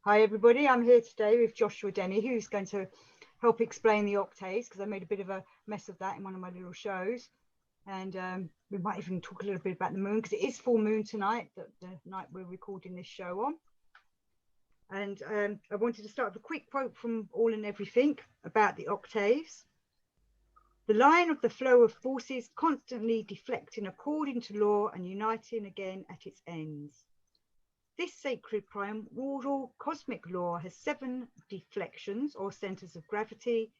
Hi everybody, I'm here today with Joshua Denny, who's going to help explain the octaves, because I made a bit of a mess of that in one of my little shows. And we might even talk a little bit about the moon, because it is full moon tonight, the night we're recording this show on. And I wanted to start with a quick quote from All and Everything about the octaves. The line of the flow of forces constantly deflecting according to law and uniting again at its ends. This sacred primordial cosmic law has 7 deflections or centers of gravity,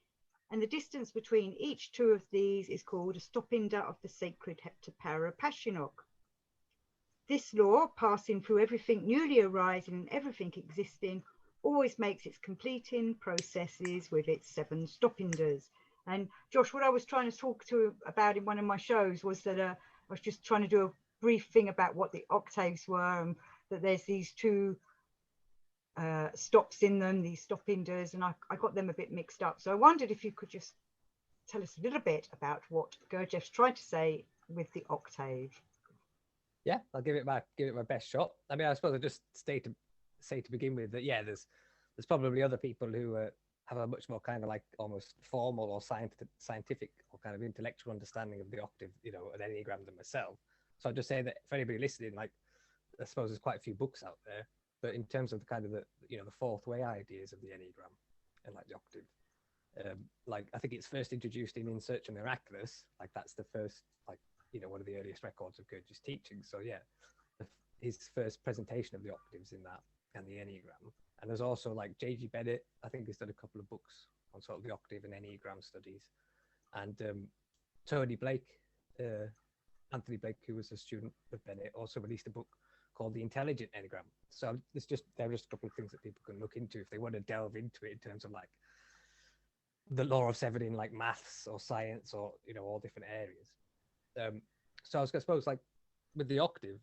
and the distance between each 2 of these is called a stopinder of the sacred heptapara Pashinok. This law, passing through everything newly arising and everything existing, always makes its completing processes with its 7 stopinders. And Josh, what I was trying to talk about in one of my shows was that I was just trying to do a brief thing about what the octaves were, and that there's these 2 stops in them, these stopinders, and I got them a bit mixed up. So I wondered if you could just tell us a little bit about what Gurdjieff's tried to say with the octave. Yeah, I'll give it my best shot. I mean, I suppose I just say to begin with that there's probably other people who have a much more kind of like almost formal or scientific or kind of intellectual understanding of the octave, an enneagram than myself. So I'll just say that for anybody listening, like, I suppose there's quite a few books out there, but in terms of the kind of the fourth way ideas of the enneagram and like the octave, like I think it's first introduced in Search of the Miraculous. Like that's the first, like, one of the earliest records of Gurdjieff's teaching. So yeah, his first presentation of the octaves in that and the enneagram. And there's also like J.G. Bennett, I think he's done a couple of books on sort of the octave and enneagram studies. And Tony Blake, Anthony Blake, who was a student of Bennett, also released a book called The Intelligent Enneagram. So there are just a couple of things that people can look into if they want to delve into it in terms of like the law of 7 in like maths or science or all different areas. So I suppose like with the octave,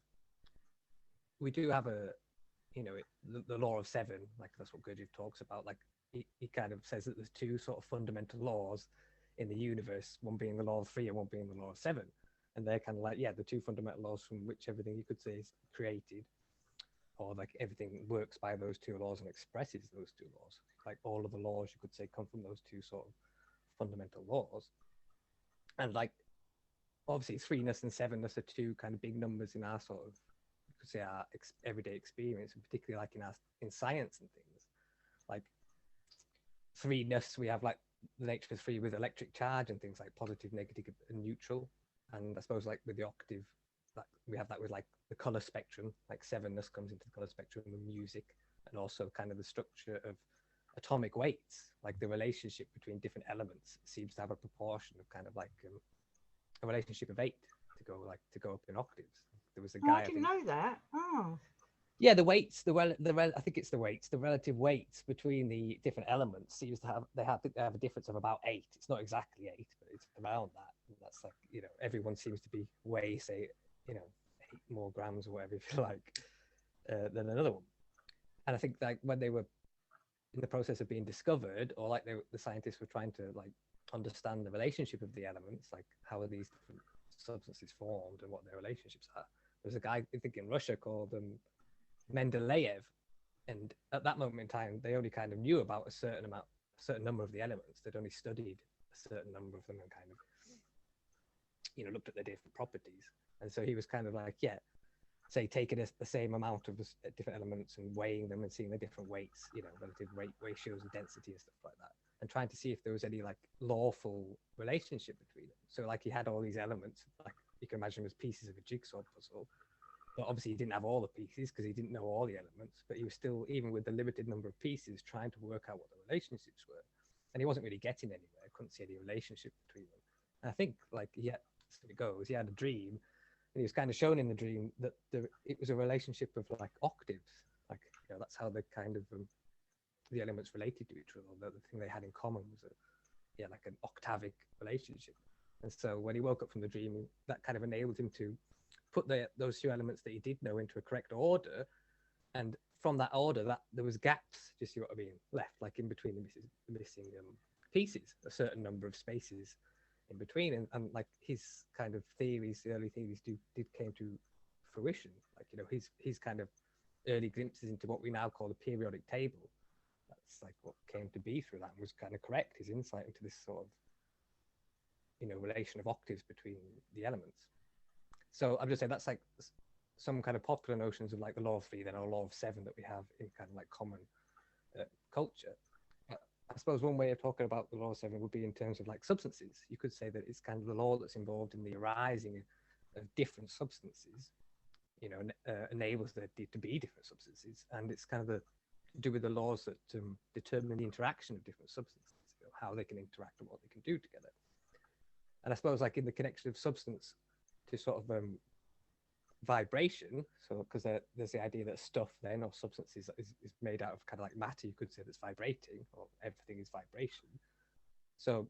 we do have the law of 7, like that's what Gurdjieff talks about. Like he kind of says that there's 2 sort of fundamental laws in the universe, one being the law of 3 and one being the law of 7. And they're kind of like, the 2 fundamental laws from which everything you could say is created, or like everything works by those 2 laws and expresses those 2 laws. Like all of the laws you could say come from those 2 sort of fundamental laws. And like obviously 3ness and 7ness are 2 kind of big numbers in our sort of, you could say, our everyday experience, and particularly like in science and things. Like 3ness, we have like the nature of 3 with electric charge and things like positive, negative, and neutral. And I suppose like with the octave, like we have that with like the color spectrum, like 7ness comes into the color spectrum with music, and also kind of the structure of atomic weights, like the relationship between different elements seems to have a proportion of kind of like a relationship of 8 to go up in octaves. There was a guy. I didn't know that. Oh. Yeah, the weights, I think it's the weights, the relative weights between the different elements seems to have they have a difference of about 8. It's not exactly 8, but it's around that. And that's like, everyone seems to be way, say, 8 more grams or whatever, if you like, than another one. And I think like when they were in the process of being discovered, or like the scientists were trying to like understand the relationship of the elements, like how are these different substances formed and what their relationships are. There's a guy, I think, in Russia called Mendeleev, and at that moment in time they only kind of knew about a certain number of the elements. They'd only studied a certain number of them and kind of looked at their different properties. And so he was kind of like, say taking the same amount of different elements and weighing them and seeing the different weights, relative weight ratios and density and stuff like that, and trying to see if there was any like lawful relationship between them. So like he had all these elements, like you can imagine as pieces of a jigsaw puzzle, but obviously he didn't have all the pieces because he didn't know all the elements, but he was still, even with the limited number of pieces, trying to work out what the relationships were. And he wasn't really getting anywhere, couldn't see any relationship between them. And I think like he had a dream, and he was kind of shown in the dream that it was a relationship of like octaves, like that's how the kind of the elements related to each other. The thing they had in common was like an octavic relationship. And so when he woke up from the dream, that kind of enabled him to put those 2 elements that he did know into a correct order, and from that order, that there was gaps, just see what I mean, left, like in between the missing pieces, a certain number of spaces in between, and like his kind of theories, the early theories did came to fruition. Like his kind of early glimpses into what we now call the periodic table. That's like what came to be through that and was kind of correct, his insight into this sort of, relation of octaves between the elements. So I'm just saying that's like some kind of popular notions of like the law of three, then or law of seven that we have in kind of like common culture. I suppose one way of talking about the law of seven would be in terms of like substances. You could say that it's kind of the law that's involved in the arising of different substances, enables there to be different substances. And it's kind of to do with the laws that determine the interaction of different substances, how they can interact and what they can do together. And I suppose like in the connection of substance to sort of vibration, so because there's the idea that stuff then or substances is made out of kind of like matter, you could say, that's vibrating, or everything is vibration. So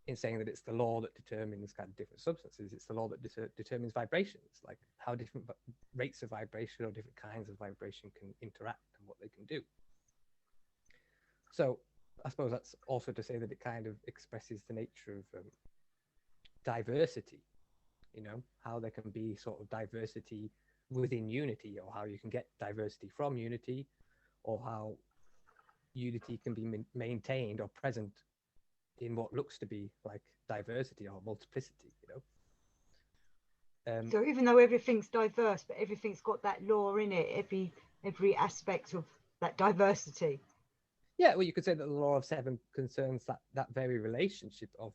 in saying that it's the law that determines kind of different substances, it's the law that determines vibrations, like how different rates of vibration or different kinds of vibration can interact and what they can do. So I suppose that's also to say that it kind of expresses the nature of diversity, how there can be sort of diversity within unity, or how you can get diversity from unity, or how unity can be maintained or present in what looks to be like diversity or multiplicity, So even though everything's diverse, but everything's got that law in it, every aspect of that diversity. Yeah, well, you could say that the law of seven concerns that very relationship of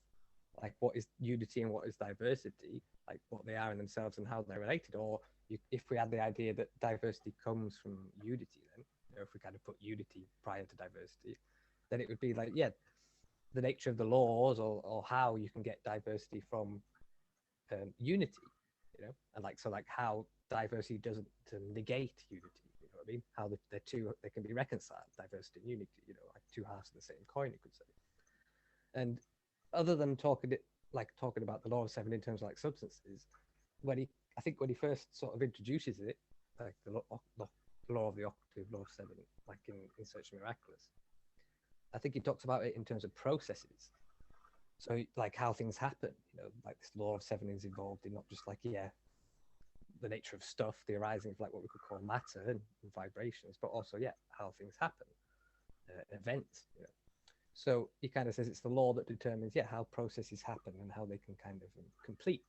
like what is unity and what is diversity, like what they are in themselves and how they're related. Or if we had the idea that diversity comes from unity, then if we kind of put unity prior to diversity, then it would be like, yeah, the nature of the laws, or how you can get diversity from unity, and like, so like how diversity doesn't negate unity, you know what I mean? How the two, they can be reconciled, diversity and unity, like two halves of the same coin, you could say. And other than talking about the law of seven in terms of like substances, I think when he first sort of introduces it, like the law of the octave, law of seven, like in Search for Miraculous, I think he talks about it in terms of processes. So like how things happen, like this law of seven is involved in not just like, the nature of stuff, the arising of like what we could call matter and vibrations, but also, how things happen, events, So he kind of says it's the law that determines, how processes happen and how they can kind of complete,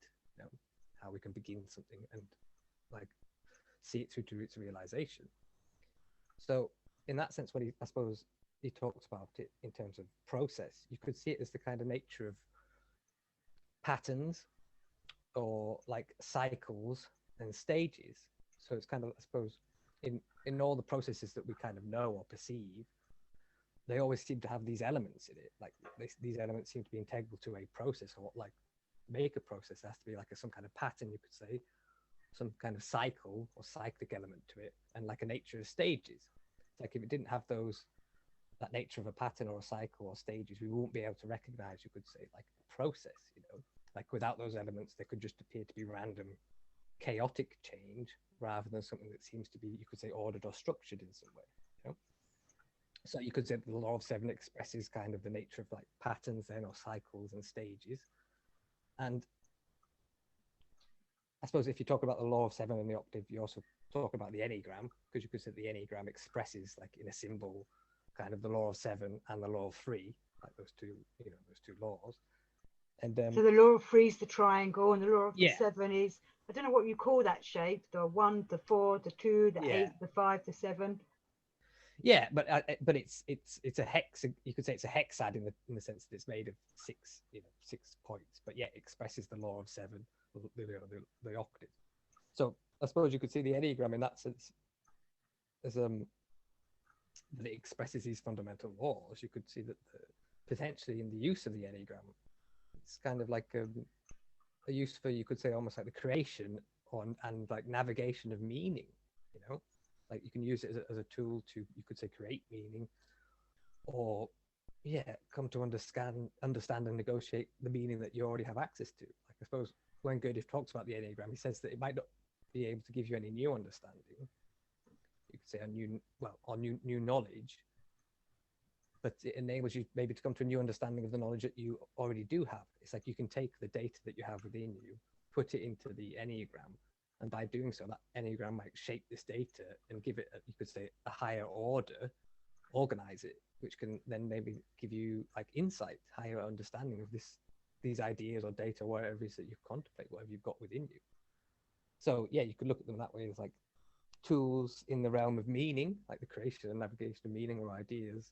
how we can begin something and like see it through to its realization. So in that sense, when I suppose he talks about it in terms of process, you could see it as the kind of nature of patterns or like cycles and stages. So it's kind of, I suppose, in all the processes that we kind of know or perceive, they always seem to have these elements in it. Like these elements seem to be integral to a process, or what like make a process. There has to be like some kind of pattern, you could say, some kind of cycle or cyclic element to it, and like a nature of stages. It's like if it didn't have that nature of a pattern or a cycle or stages, we won't be able to recognize, you could say, like a process, like without those elements, there could just appear to be random chaotic change rather than something that seems to be, you could say, ordered or structured in some way, So you could say the law of seven expresses kind of the nature of like patterns then, or cycles and stages. And I suppose if you talk about the law of seven and the octave, you also talk about the Enneagram, because you could say the Enneagram expresses like in a symbol kind of the law of seven and the law of three, like those two laws. And so the law of three is the triangle, and the law of the yeah, seven is, I don't know what you call that shape, the 1, the 4, the 2, the 8, the 5, the 7. Yeah, but it's a hex. You could say it's a hexad in the sense that it's made of 6 points. But it expresses the law of seven, the octave. So I suppose you could see the Enneagram in that sense as that it expresses these fundamental laws. You could see that potentially in the use of the Enneagram, it's kind of like a use for, you could say, almost like the creation and like navigation of meaning. Like you can use it as a tool to, you could say, create meaning, or come to understand and negotiate the meaning that you already have access to. Like I suppose when Gurdjieff talks about the Enneagram, he says that it might not be able to give you any new understanding. You could say new knowledge, but it enables you maybe to come to a new understanding of the knowledge that you already do have. It's like you can take the data that you have within you, put it into the Enneagram, And by doing so, that Enneagram might shape this data and give it, you could say, a higher order, organize it, which can then maybe give you like insight, higher understanding of these ideas or data, whatever it is that you contemplate, whatever you've got within you. So yeah, you could look at them that way as like tools in the realm of meaning, like the creation and navigation of meaning or ideas,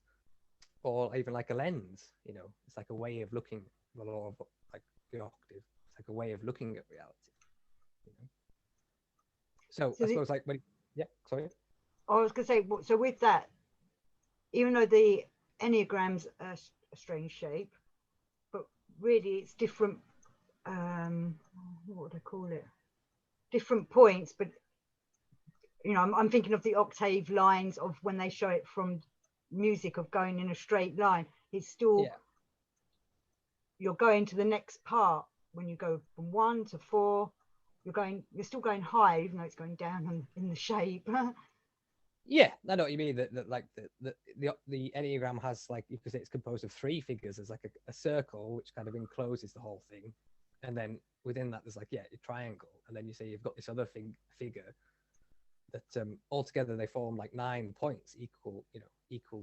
or even like a lens. It's like a way of looking the law of like the octave. It's like a way of looking at reality. So I suppose like yeah, sorry. I was going to say, so with that, even though the Enneagram's a strange shape, but really it's different. What would I call it? Different points, but I'm thinking of the octave lines of when they show it from music of going in a straight line. It's still you're going to the next part when you go from 1 to 4. You're still going high, even though it's going down in the shape. Yeah, I know what you mean. That like the Enneagram has, like, you could say it's composed of 3 figures. There's like a circle which kind of encloses the whole thing, and then within that there's like a triangle, and then you say you've got this other figure that altogether they form like 9 points, equal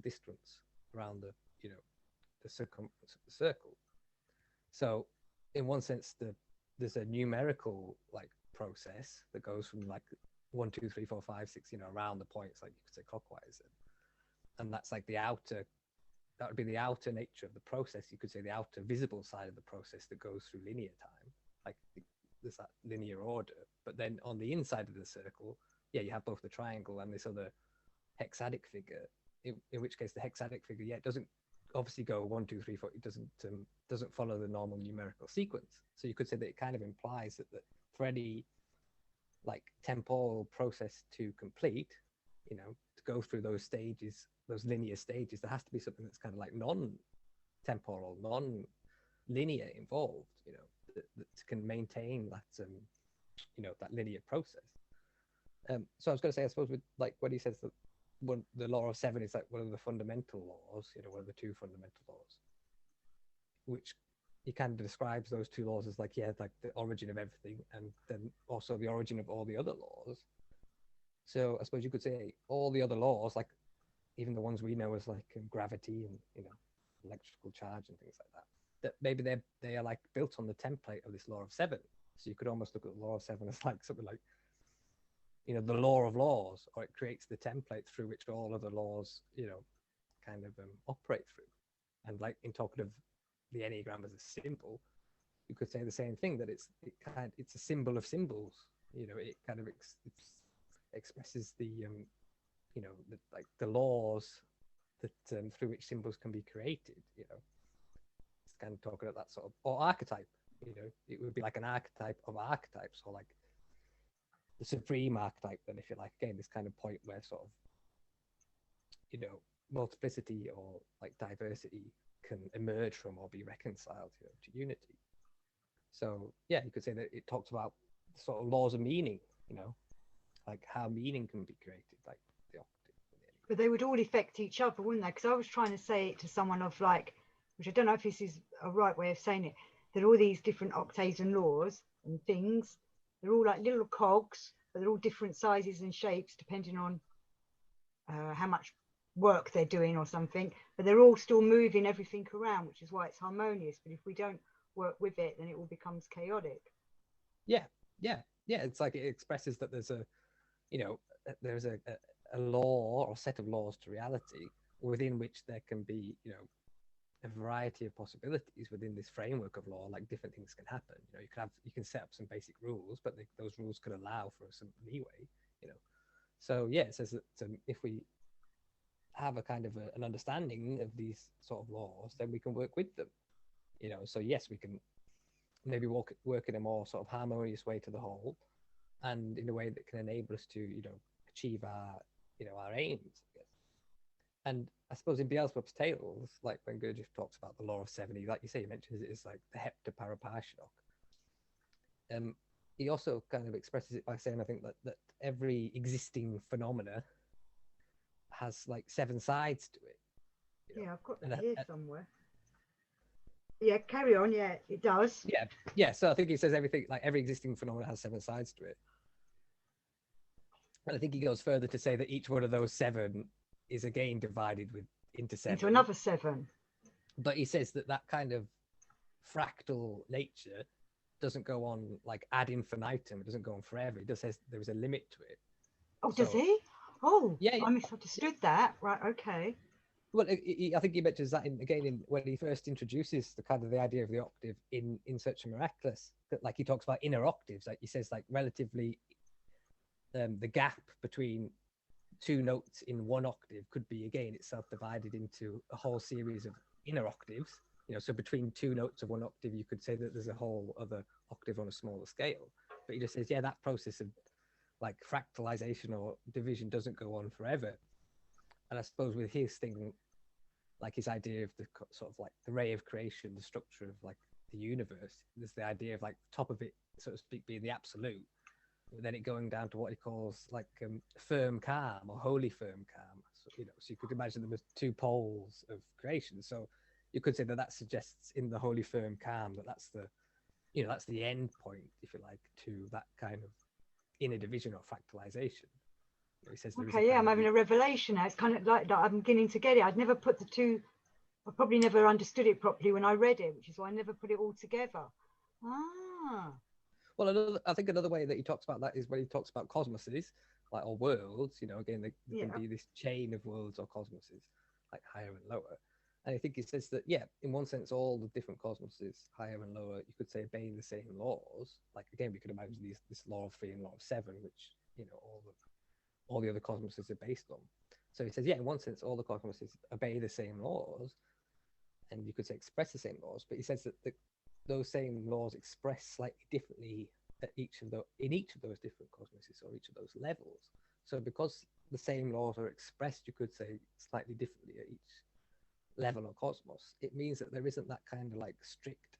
distance around the circumference of the circle. So in one sense, there's a numerical like process that goes from like 1, 2, 3, 4, 5, 6, around the points, like you could say clockwise, and that's like that would be the outer nature of the process. You could say the outer visible side of the process that goes through linear time, like there's that linear order. But then on the inside of the circle, you have both the triangle and this other hexadic figure. In which case, the hexadic figure, it doesn't obviously go 1, 2, 3, 4. It doesn't follow the normal numerical sequence. So you could say that it kind of implies that for any like temporal process to complete, to go through those stages, those linear stages, there has to be something that's kind of like non-temporal, non-linear involved, that can maintain that, that linear process. So I was going to say, I suppose, with like when he says that the law of 7 is like one of the fundamental laws, one of the 2 fundamental laws, which he kind of describes those 2 laws as like the origin of everything, and then also the origin of all the other laws. So I suppose you could say all the other laws, like even the ones we know as like gravity and electrical charge and things like that maybe they are like built on the template of this law of 7. So you could almost look at the law of 7 as like something like the law of laws, or it creates the template through which all other laws kind of operate through. And like in talking of the Enneagram as a symbol, you could say the same thing, that it's a symbol of symbols. It kind of expresses the the laws that through which symbols can be created. It's kind of talking about that sort of, or archetype. It would be like an archetype of archetypes, or like the supreme archetype. Then, if you like, again, this kind of point where sort of multiplicity or like diversity can emerge from or be reconciled to unity. So you could say that it talks about sort of laws of meaning, like how meaning can be created, like the octave. But they would all affect each other, wouldn't they? Because I was trying to say it to someone of like, which I don't know if this is a right way of saying it, that all these different octaves and laws and things, they're all like little cogs, but they're all different sizes and shapes depending on how much work they're doing or something, but they're all still moving everything around, which is why it's harmonious. But if we don't work with it, then it all becomes chaotic. It's like it expresses that there's there's a law or set of laws to reality, within which there can be a variety of possibilities within this framework of law. Like different things can happen. You can set up some basic rules, but those rules could allow for some leeway. So it says that if we have a kind of an understanding of these sort of laws, then we can work with them. So yes, we can maybe work in a more sort of harmonious way to the whole, and in a way that can enable us to achieve our aims, I guess. And I suppose in Beelzebub's Tales, like when Gurdjieff talks about the law of 70, like you say, he mentions it as like the heptaparaparshinok. He also kind of expresses it by saying, I think, that every existing phenomena has like 7 sides to it. Yeah, I've got that here somewhere. Yeah, carry on. Yeah, it does. Yeah. So I think he says everything, like every existing phenomena has 7 sides to it. And I think he goes further to say that each one of those 7 is again divided into 7. Into another 7. But he says that that kind of fractal nature doesn't go on like ad infinitum. It doesn't go on forever. He just says there is a limit to it. Oh, does he? Oh, yeah, I misunderstood that. Right, okay. Well, I think he mentions that when he first introduces the idea of the octave in Search and Miraculous, that like he talks about inner octaves. Like he says, like relatively, the gap between 2 notes in one octave could be again itself divided into a whole series of inner octaves. So between 2 notes of one octave, you could say that there's a whole other octave on a smaller scale. But he just says, yeah, that process of like fractalization or division doesn't go on forever. And I suppose with his thing, like his idea of the sort of like the ray of creation, the structure of like the universe, there's the idea of like top of it, so to speak, being the absolute, and then it going down to what he calls like firm calm or holy firm calm. So, so you could imagine them as 2 poles of creation. So you could say that suggests in the holy firm calm that's the, that's the end point, if you like, to that kind of inner division or fractalization. He says okay, yeah, I'm having a revelation now. It's kind of like that. I'm beginning to get it. I'd never put the 2. I probably never understood it properly when I read it, which is why I never put it all together. Ah. Well, I think another way that he talks about that is when he talks about cosmoses, like, or worlds. Again, there can be this chain of worlds or cosmoses, like higher and lower. And I think he says that, yeah, in one sense, all the different cosmoses, higher and lower, you could say obey the same laws. Like, again, we could imagine this law of 3 and law of 7, which, all the other cosmoses are based on. So he says, yeah, in one sense, all the cosmoses obey the same laws, and you could say express the same laws. But he says that those same laws express slightly differently in each of those different cosmoses or each of those levels. So because the same laws are expressed, you could say slightly differently at each level of cosmos, it means that there isn't that kind of like strict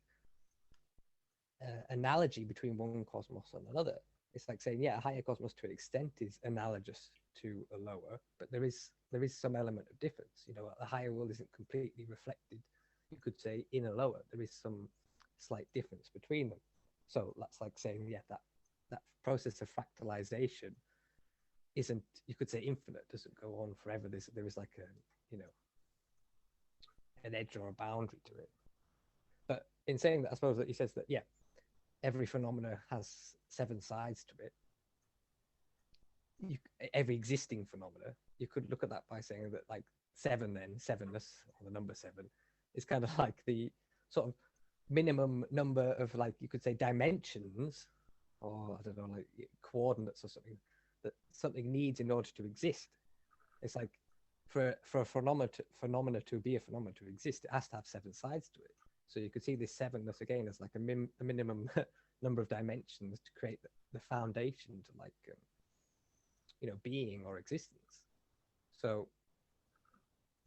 analogy between one cosmos and another. It's like saying, yeah, a higher cosmos to an extent is analogous to a lower, but there is some element of difference. A higher world isn't completely reflected, you could say, in a lower. There is some slight difference between them. So that's like saying, yeah, that process of fractalization isn't, you could say, infinite, doesn't go on forever. There is like an edge or a boundary to it. But in saying that, I suppose that he says that, yeah, every phenomena has 7 sides to it. Every existing phenomena, you could look at that by saying that, like, 7, then sevenness, or the number 7, is kind of like the sort of minimum number of, like, you could say, dimensions, or I don't know, like coordinates or something, that something needs in order to exist. It's like for a phenomena to be a phenomenon, to exist, it has to have 7 sides to it. So you could see this 7ness again as like a minimum number of dimensions to create the foundation to, like, being or existence. So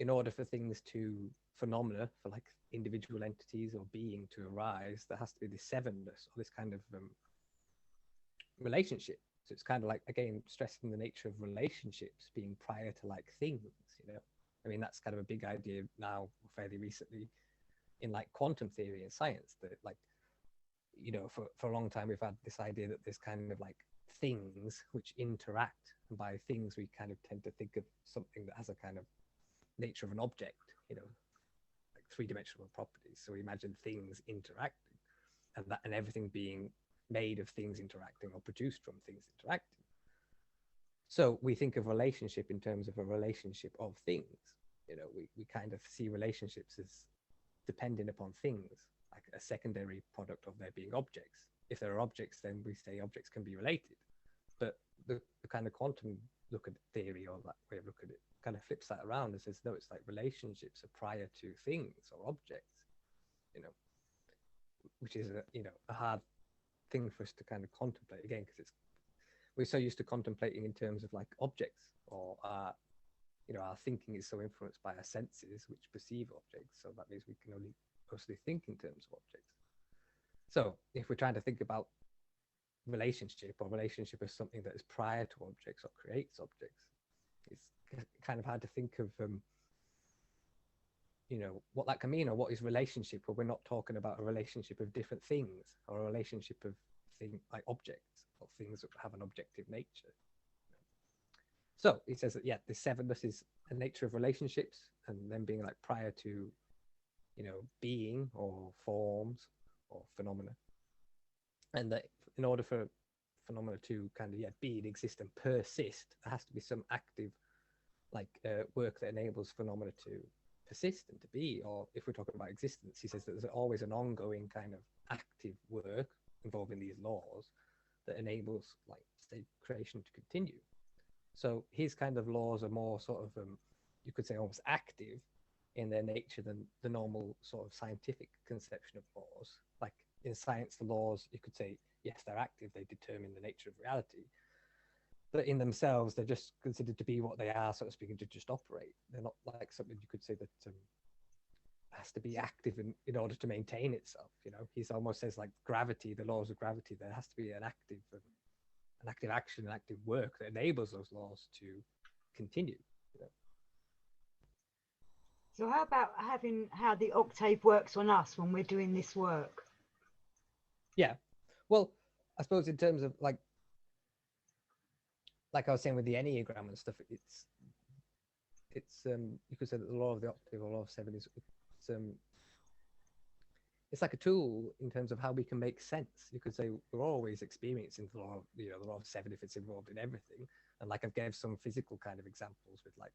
in order for phenomena, for like individual entities or being to arise, there has to be this 7ness, or this kind of relationship. So it's kind of like, again, stressing the nature of relationships being prior to like things. I mean, that's kind of a big idea now, fairly recently, in like quantum theory and science, that, like, for a long time we've had this idea that there's kind of like things which interact, and by things we kind of tend to think of something that has a kind of nature of an object, like 3-dimensional properties. So we imagine things interacting, and everything being made of things interacting or produced from things interacting. So we think of relationship in terms of a relationship of things. We kind of see relationships as depending upon things, like a secondary product of there being objects. If there are objects, then we say objects can be related. But the kind of quantum look at theory, or that way of look at it, kind of flips that around and says, no, it's like relationships are prior to things or objects, which is a hard thing for us to kind of contemplate, again, because we're so used to contemplating in terms of like objects, or our thinking is so influenced by our senses which perceive objects, so that means we can only mostly think in terms of objects. So if we're trying to think about relationship as something that is prior to objects or creates objects, it's kind of hard to think of what that can mean, or what is relationship, or we're not talking about a relationship of different things, or a relationship of like objects, or things that have an objective nature. So he says that, yeah, the sevenness is the nature of relationships and them being like prior to, being or forms or phenomena. And that in order for phenomena to kind of, be and exist and persist, there has to be some active work that enables phenomena to persist and to be. Or if we're talking about existence, he says that there's always an ongoing kind of active work involving these laws that enables say creation to continue. So his kind of laws are more sort of you could say almost active in their nature than the normal sort of scientific conception of laws. Like in science, the laws, you could say, yes, they're active, they determine the nature of reality, but in themselves, they're just considered to be what they are, so to speak, and to just operate. They're not like something you could say that has to be active in order to maintain itself. He almost says like gravity, the laws of gravity, there has to be an active action, an active work that enables those laws to continue. So how about having how the octave works on us when we're doing this work? Yeah. Well, I suppose in terms of like I was saying with the Enneagram and stuff, it's you could say that the law of the octave or law of seven is it's like a tool in terms of how we can make sense. You could say we're always experiencing the law, the law of seven if it's involved in everything. And like I've gave some physical kind of examples with like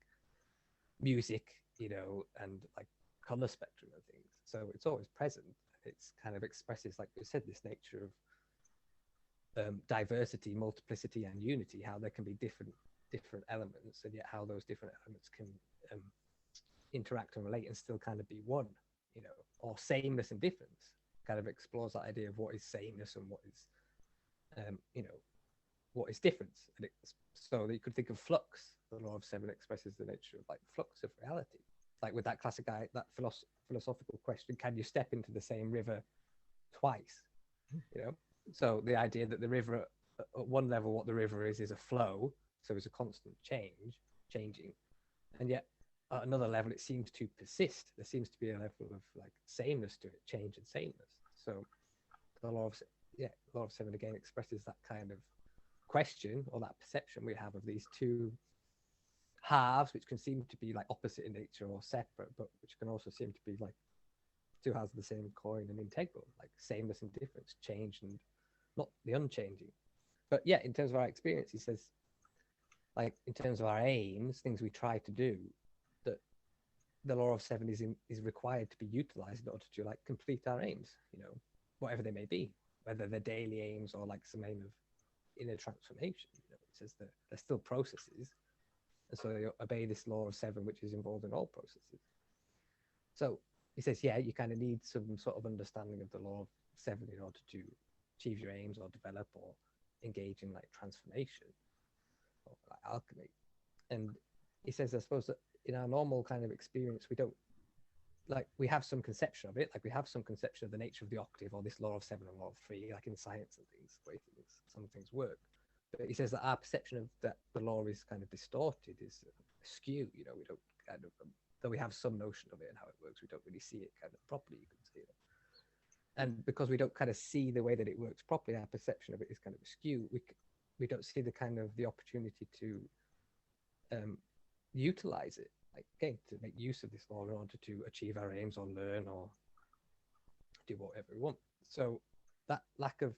music, and like color spectrum and things. So it's always present. It's kind of expresses, like we said, this nature of diversity, multiplicity, and unity. How there can be different elements, and yet how those different elements can interact and relate and still kind of be one. Or sameness and difference. Kind of explores that idea of what is sameness and what is, what is difference. And so that you could think of flux. The law of seven expresses the nature of like flux of reality. Like with that classic that philosophical question: can you step into the same river twice? So the idea that the river, at one level, what the river is a flow, so it's a constant changing, and yet at another level, it seems to persist. There seems to be a level of like sameness to it, change and sameness. So the law of seven again expresses that kind of question or that perception we have of these two halves, which can seem to be like opposite in nature or separate, but which can also seem to be like two halves of the same coin and integral, like sameness and difference, change and not the unchanging. But yeah, in terms of our experience, he says, like in terms of our aims, things we try to do, that the law of seven is required to be utilized in order to like complete our aims, whatever they may be, whether they're daily aims or like some aim of inner transformation. It says that they're still processes, and so they obey this law of seven, which is involved in all processes. So he says, yeah, you kind of need some sort of understanding of the law of seven in order to achieve your aims or develop or engage in like transformation or like alchemy. And he says, I suppose that in our normal kind of experience, we don't like, we have some conception of it, like we have some conception of the nature of the octave or this law of seven and law of three, like in science and things, the way some things work. But he says that our perception of that the law is kind of distorted, is askew. We don't kind of, though we have some notion of it and how it works, we don't really see it kind of properly, you can say. And because we don't kind of see the way that it works properly, our perception of it is kind of askew. We don't see the kind of the opportunity to utilize it, like again, to make use of this law in order to achieve our aims or learn or do whatever we want. So that lack of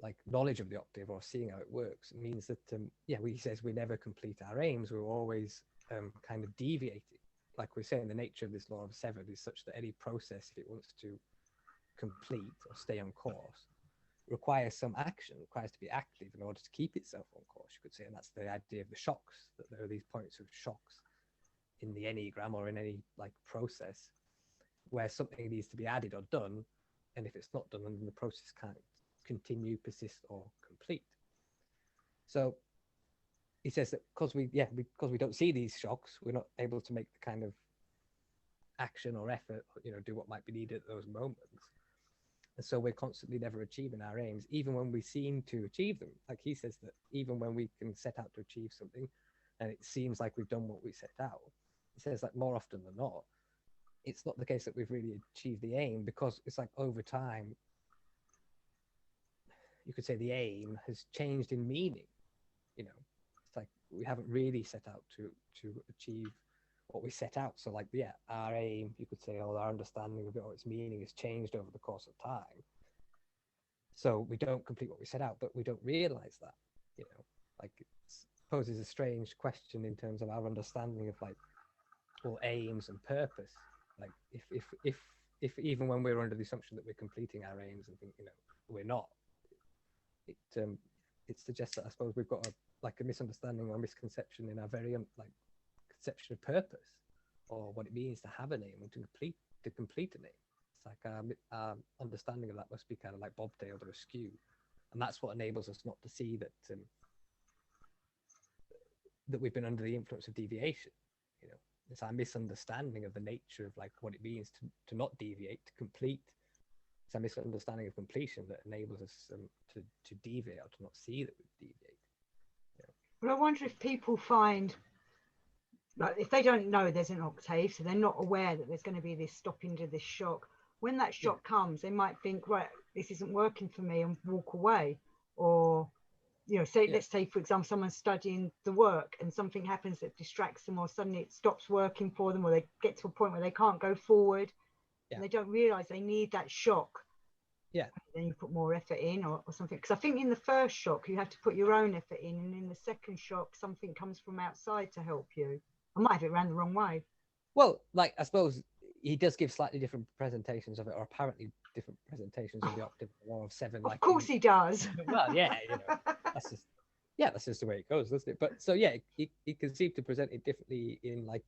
like knowledge of the octave or seeing how it works means that he says we never complete our aims. We're always kind of deviating. Like we're saying, the nature of this law of seven is such that any process, if it wants to complete or stay on course, requires some action, requires to be active in order to keep itself on course, you could say. And that's the idea of the shocks, that there are these points of shocks in the Enneagram or in any like process where something needs to be added or done, and if it's not done, then the process can't continue, persist, or complete. So he says that because we don't see these shocks, we're not able to make the kind of action or effort, do what might be needed at those moments. And so we're constantly never achieving our aims, even when we seem to achieve them. Like he says that even when we can set out to achieve something and it seems like we've done what we set out, he says that more often than not, it's not the case that we've really achieved the aim, because it's like over time, you could say the aim has changed in meaning. It's like we haven't really set out to achieve what we set out. So like, yeah, our aim, you could say, or our understanding of it or its meaning has changed over the course of time. So we don't complete what we set out, but we don't realize that, you know, like it poses a strange question in terms of our understanding of like, well, aims and purpose. Like if even when we're under the assumption that we're completing our aims and think, you know, we're not, it suggests that I suppose we've got a misunderstanding or misconception in our very like conception of purpose or what it means to have an aim and to complete an aim. It's like our understanding of that must be kind of like bobtailed or askew, and that's what enables us not to see that that we've been under the influence of deviation. You know, it's our misunderstanding of the nature of like what it means to not deviate, to complete. It's our misunderstanding of completion that enables us to deviate or to not see that we've deviated. You know? But I wonder if people find, like, if they don't know there's an octave, so they're not aware that there's going to be this stop into this shock. When that shock comes, they might think, right, this isn't working for me, and walk away. Or, you know, let's say, for example, someone's studying the work and something happens that distracts them, or suddenly it stops working for them, or they get to a point where they can't go forward. And they don't realize they need that shock. Then you put more effort in or something, because I think in the first shock you have to put your own effort in, and in the second shock something comes from outside to help you. I might have it ran the wrong way. Well, like, I suppose he does give slightly different presentations of it, or apparently different presentations of the octave law of seven. Of course he does. Well, yeah, you know, that's just the way it goes, doesn't it? But so yeah, he can seem to present it differently in like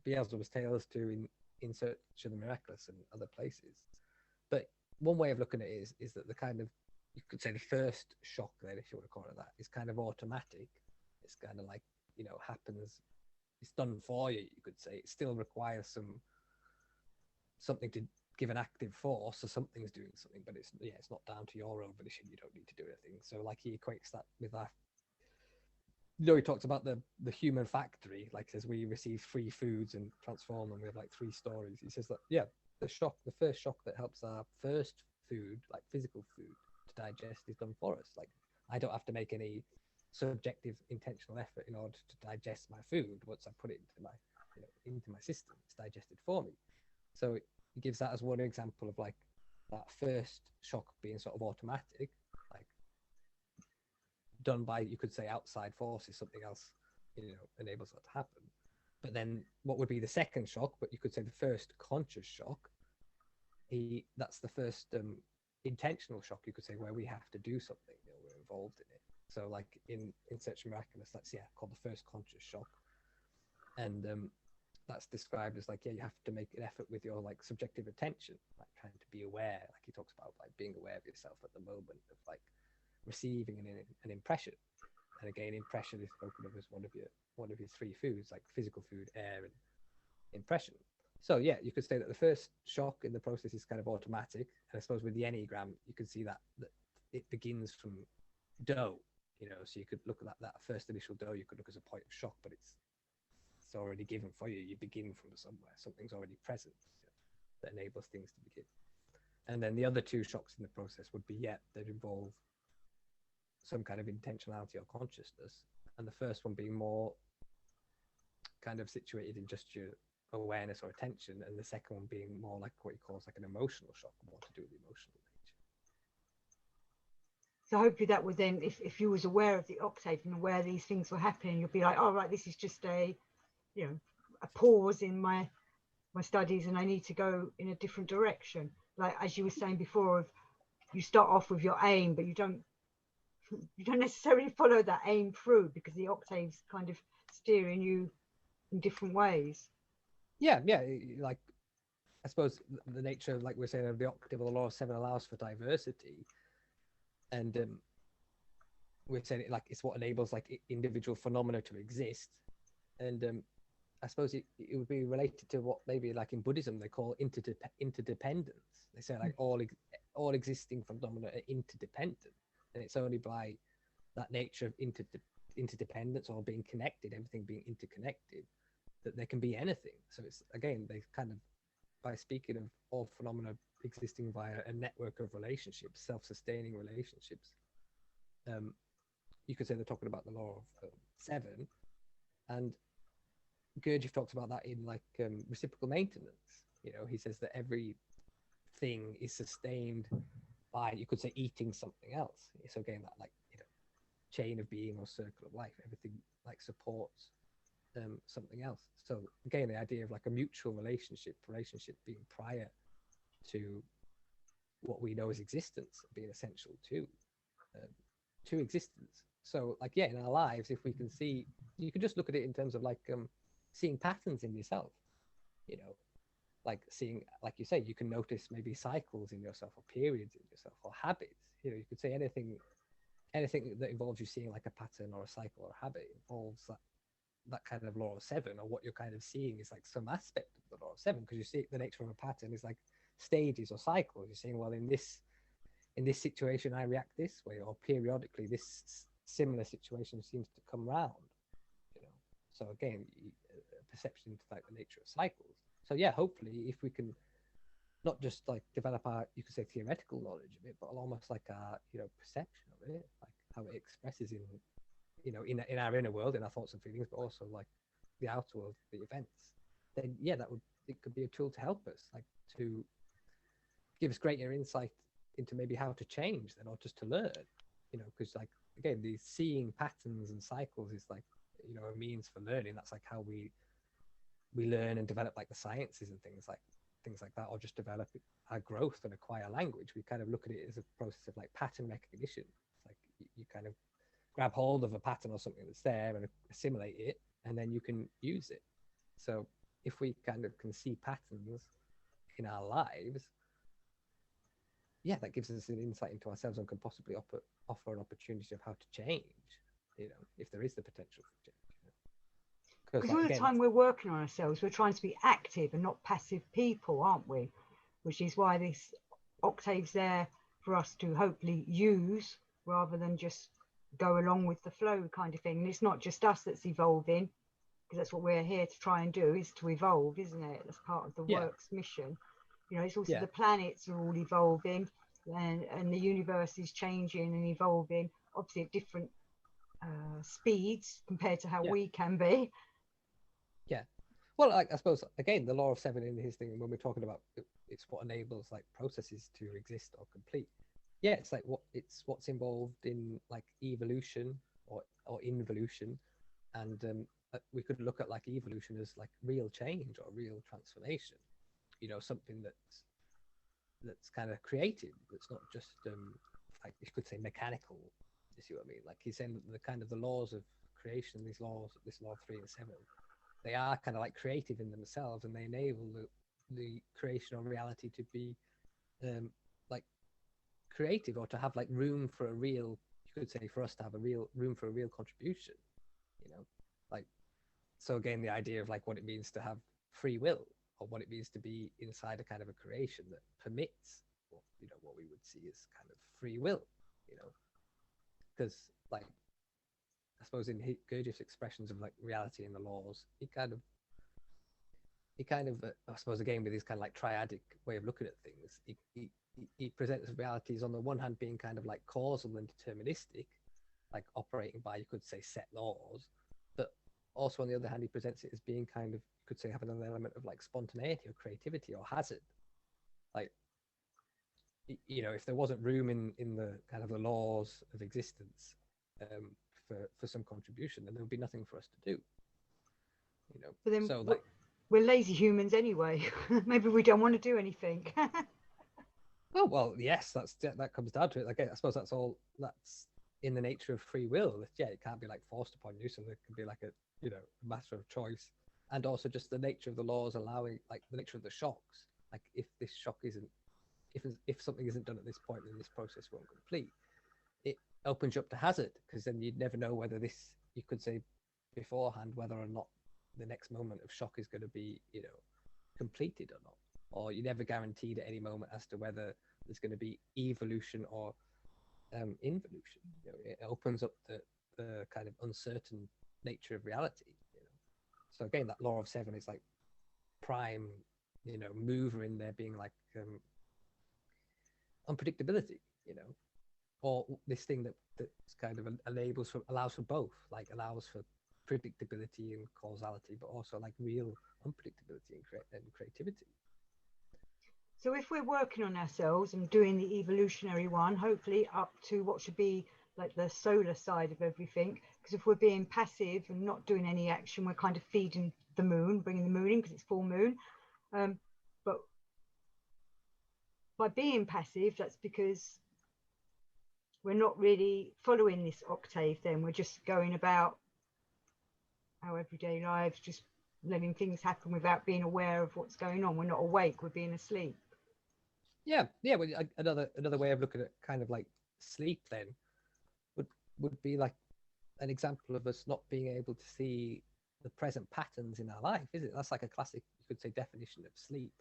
Beelzebub's Tales to in Search of the Miraculous and other places. But one way of looking at it is that the kind of, you could say the first shock then, if you want to call it that, is kind of automatic. It's kind of like, you know, happens, it's done for you, you could say. It still requires something to give an active force, so something's doing something, but it's not down to your own volition. You don't need to do anything. So like he equates that with that. You know, he talks about the human factory, like says we receive 3 foods and transform them. We have like 3 stories. He says that, yeah, the first shock that helps our first food, like physical food, to digest is done for us. Like I don't have to make any subjective intentional effort in order to digest my food. Once I put it into my system, it's digested for me. So he gives that as one example of like that first shock being sort of automatic, like done by, you could say, outside forces, something else, you know, enables that to happen. But then what would be the second shock, but you could say the first conscious shock, that's the first intentional shock, you could say, where we have to do something, you know, we're involved in it. So like in Search of Miraculous, that's called the first conscious shock. And that's described as like, you have to make an effort with your like subjective attention, like trying to be aware, like he talks about like being aware of yourself at the moment of like receiving an impression. And again, impression is spoken of as one of your 3 foods, like physical food, air, and impression. So yeah, you could say that the first shock in the process is kind of automatic. And I suppose with the Enneagram, you can see that it begins from dough, you know, so you could look at that first initial dough, you could look as a point of shock, but it's already given for you. You begin from somewhere, something's already present, you know, that enables things to begin. And then the other 2 shocks in the process would be, that involve some kind of intentionality or consciousness, and the first one being more kind of situated in just your awareness or attention, and the second one being more like what he calls like an emotional shock, more to do with the emotional nature. So hopefully that would then, if you was aware of the octave and where these things were happening, you'll be like, oh right, this is just a pause in my studies, and I need to go in a different direction. Like as you were saying before, you start off with your aim, but you don't necessarily follow that aim through, because the octave's kind of steering you in different ways. Like I suppose the nature of, like we're saying, of the octave or the law of 7 allows for diversity, and we're saying it like it's what enables like individual phenomena to exist. And I suppose it would be related to what maybe like in Buddhism they call interdependence. They say like all existing phenomena are interdependent, and it's only by that nature of interdependence or being connected, everything being interconnected, that there can be anything. So it's, again, they kind of, by speaking of all phenomena existing via a network of relationships, self-sustaining relationships, you could say they're talking about the law of 7, And Gurdjieff talks about that in like reciprocal maintenance. You know, he says that every thing is sustained by, you could say, eating something else. So again, that like, you know, chain of being or circle of life, everything like supports something else. So again, the idea of like a mutual relationship being prior to what we know as existence, being essential um, to existence. So like, yeah, in our lives, if we can see, you can just look at it in terms of like seeing patterns in yourself, you know, like seeing, like you say, you can notice maybe cycles in yourself or periods in yourself or habits. You know, you could say anything that involves you seeing like a pattern or a cycle or a habit involves that kind of law of seven, or what you're kind of seeing is like some aspect of the law of seven, because you see the nature of a pattern is like stages or cycles. You're saying, well, in this situation I react this way, or periodically this similar situation seems to come round, you know. So again, perception into like the nature of cycles. So yeah, hopefully if we can not just like develop our, you could say, theoretical knowledge of it, but almost like our, you know, perception of it, like how it expresses in, you know, in our inner world, in our thoughts and feelings, but also like the outer world, the events, then yeah, that would, it could be a tool to help us, like to give us greater insight into maybe how to change then, or just to learn, you know, because like again, these seeing patterns and cycles is like, you know, a means for learning. That's like how we learn and develop like the sciences and things like that, or just develop our growth and acquire language. We kind of look at it as a process of like pattern recognition. It's like you kind of grab hold of a pattern or something that's there and assimilate it, and then you can use it. So if we kind of can see patterns in our lives, yeah, that gives us an insight into ourselves and can possibly offer an opportunity of how to change, you know, if there is the potential for change. Because Because like all the again, time we're working on ourselves, we're trying to be active and not passive people, aren't we? Which is why this octave's there for us to hopefully use rather than just go along with the flow kind of thing. And it's not just us that's evolving, because that's what we're here to try and do, is to evolve, isn't it? That's part of the yeah, work's mission. You know, it's also yeah, the planets are all evolving, and the universe is changing and evolving, obviously at different speeds compared to how yeah, we can be. yeah. Well, like I suppose again, the law of seven in his thing, when we're talking about it's what enables like processes to exist or complete. Yeah, it's like what's involved in like evolution or involution, and we could look at like evolution as like real change or real transformation. You know, something that's kind of creative, that's not just like you could say mechanical. You see what I mean? Like he's saying that the kind of the laws of creation, these laws, this law of 3 and 7, they are kind of like creative in themselves, and they enable the creation of reality to be like creative, or to have like room for a real, you could say, for us to have a real room for a real contribution, you know, like, so again, the idea of like what it means to have free will, or what it means to be inside a kind of a creation that permits what, you know, what we would see as kind of free will, you know, because like I suppose in Gurdjieff's expressions of like reality and the laws, I suppose again with his kind of like triadic way of looking at things, he presents realities on the one hand being kind of like causal and deterministic, like operating by, you could say, set laws, but also on the other hand he presents it as being kind of, you could say, having an element of like spontaneity or creativity or hazard. Like, you know, if there wasn't room in the kind of the laws of existence for some contribution, then there would be nothing for us to do, you know. But then So like, we're lazy humans anyway. Maybe we don't want to do anything. oh well, yes, that comes down to it. Like I suppose that's in the nature of free will. Yeah, it can't be like forced upon you, so there can be like a, you know, a matter of choice, and also just the nature of the laws allowing, like the nature of the shocks. Like if this shock isn't, if something isn't done at this point, then this process won't complete. It opens you up to hazard, because then you'd never know whether this, you could say beforehand, whether or not the next moment of shock is going to be, you know, completed or not, or you're never guaranteed at any moment as to whether there's going to be evolution or involution. You know, it opens up the kind of uncertain nature of reality. You know, so again, that law of seven is like prime, you know, mover in there being like unpredictability. You know, or this thing that's kind of allows for both, like allows for predictability and causality, but also like real unpredictability and creativity. So if we're working on ourselves and doing the evolutionary one, hopefully up to what should be like the solar side of everything, because if we're being passive and not doing any action, we're kind of feeding the moon, bringing the moon in because it's full moon. But by being passive, that's because we're not really following this octave then. We're just going about our everyday lives, just letting things happen without being aware of what's going on. We're not awake, we're being asleep. Yeah, well, another way of looking at kind of like sleep then would be like an example of us not being able to see the present patterns in our life, is it? That's like a classic, you could say, definition of sleep.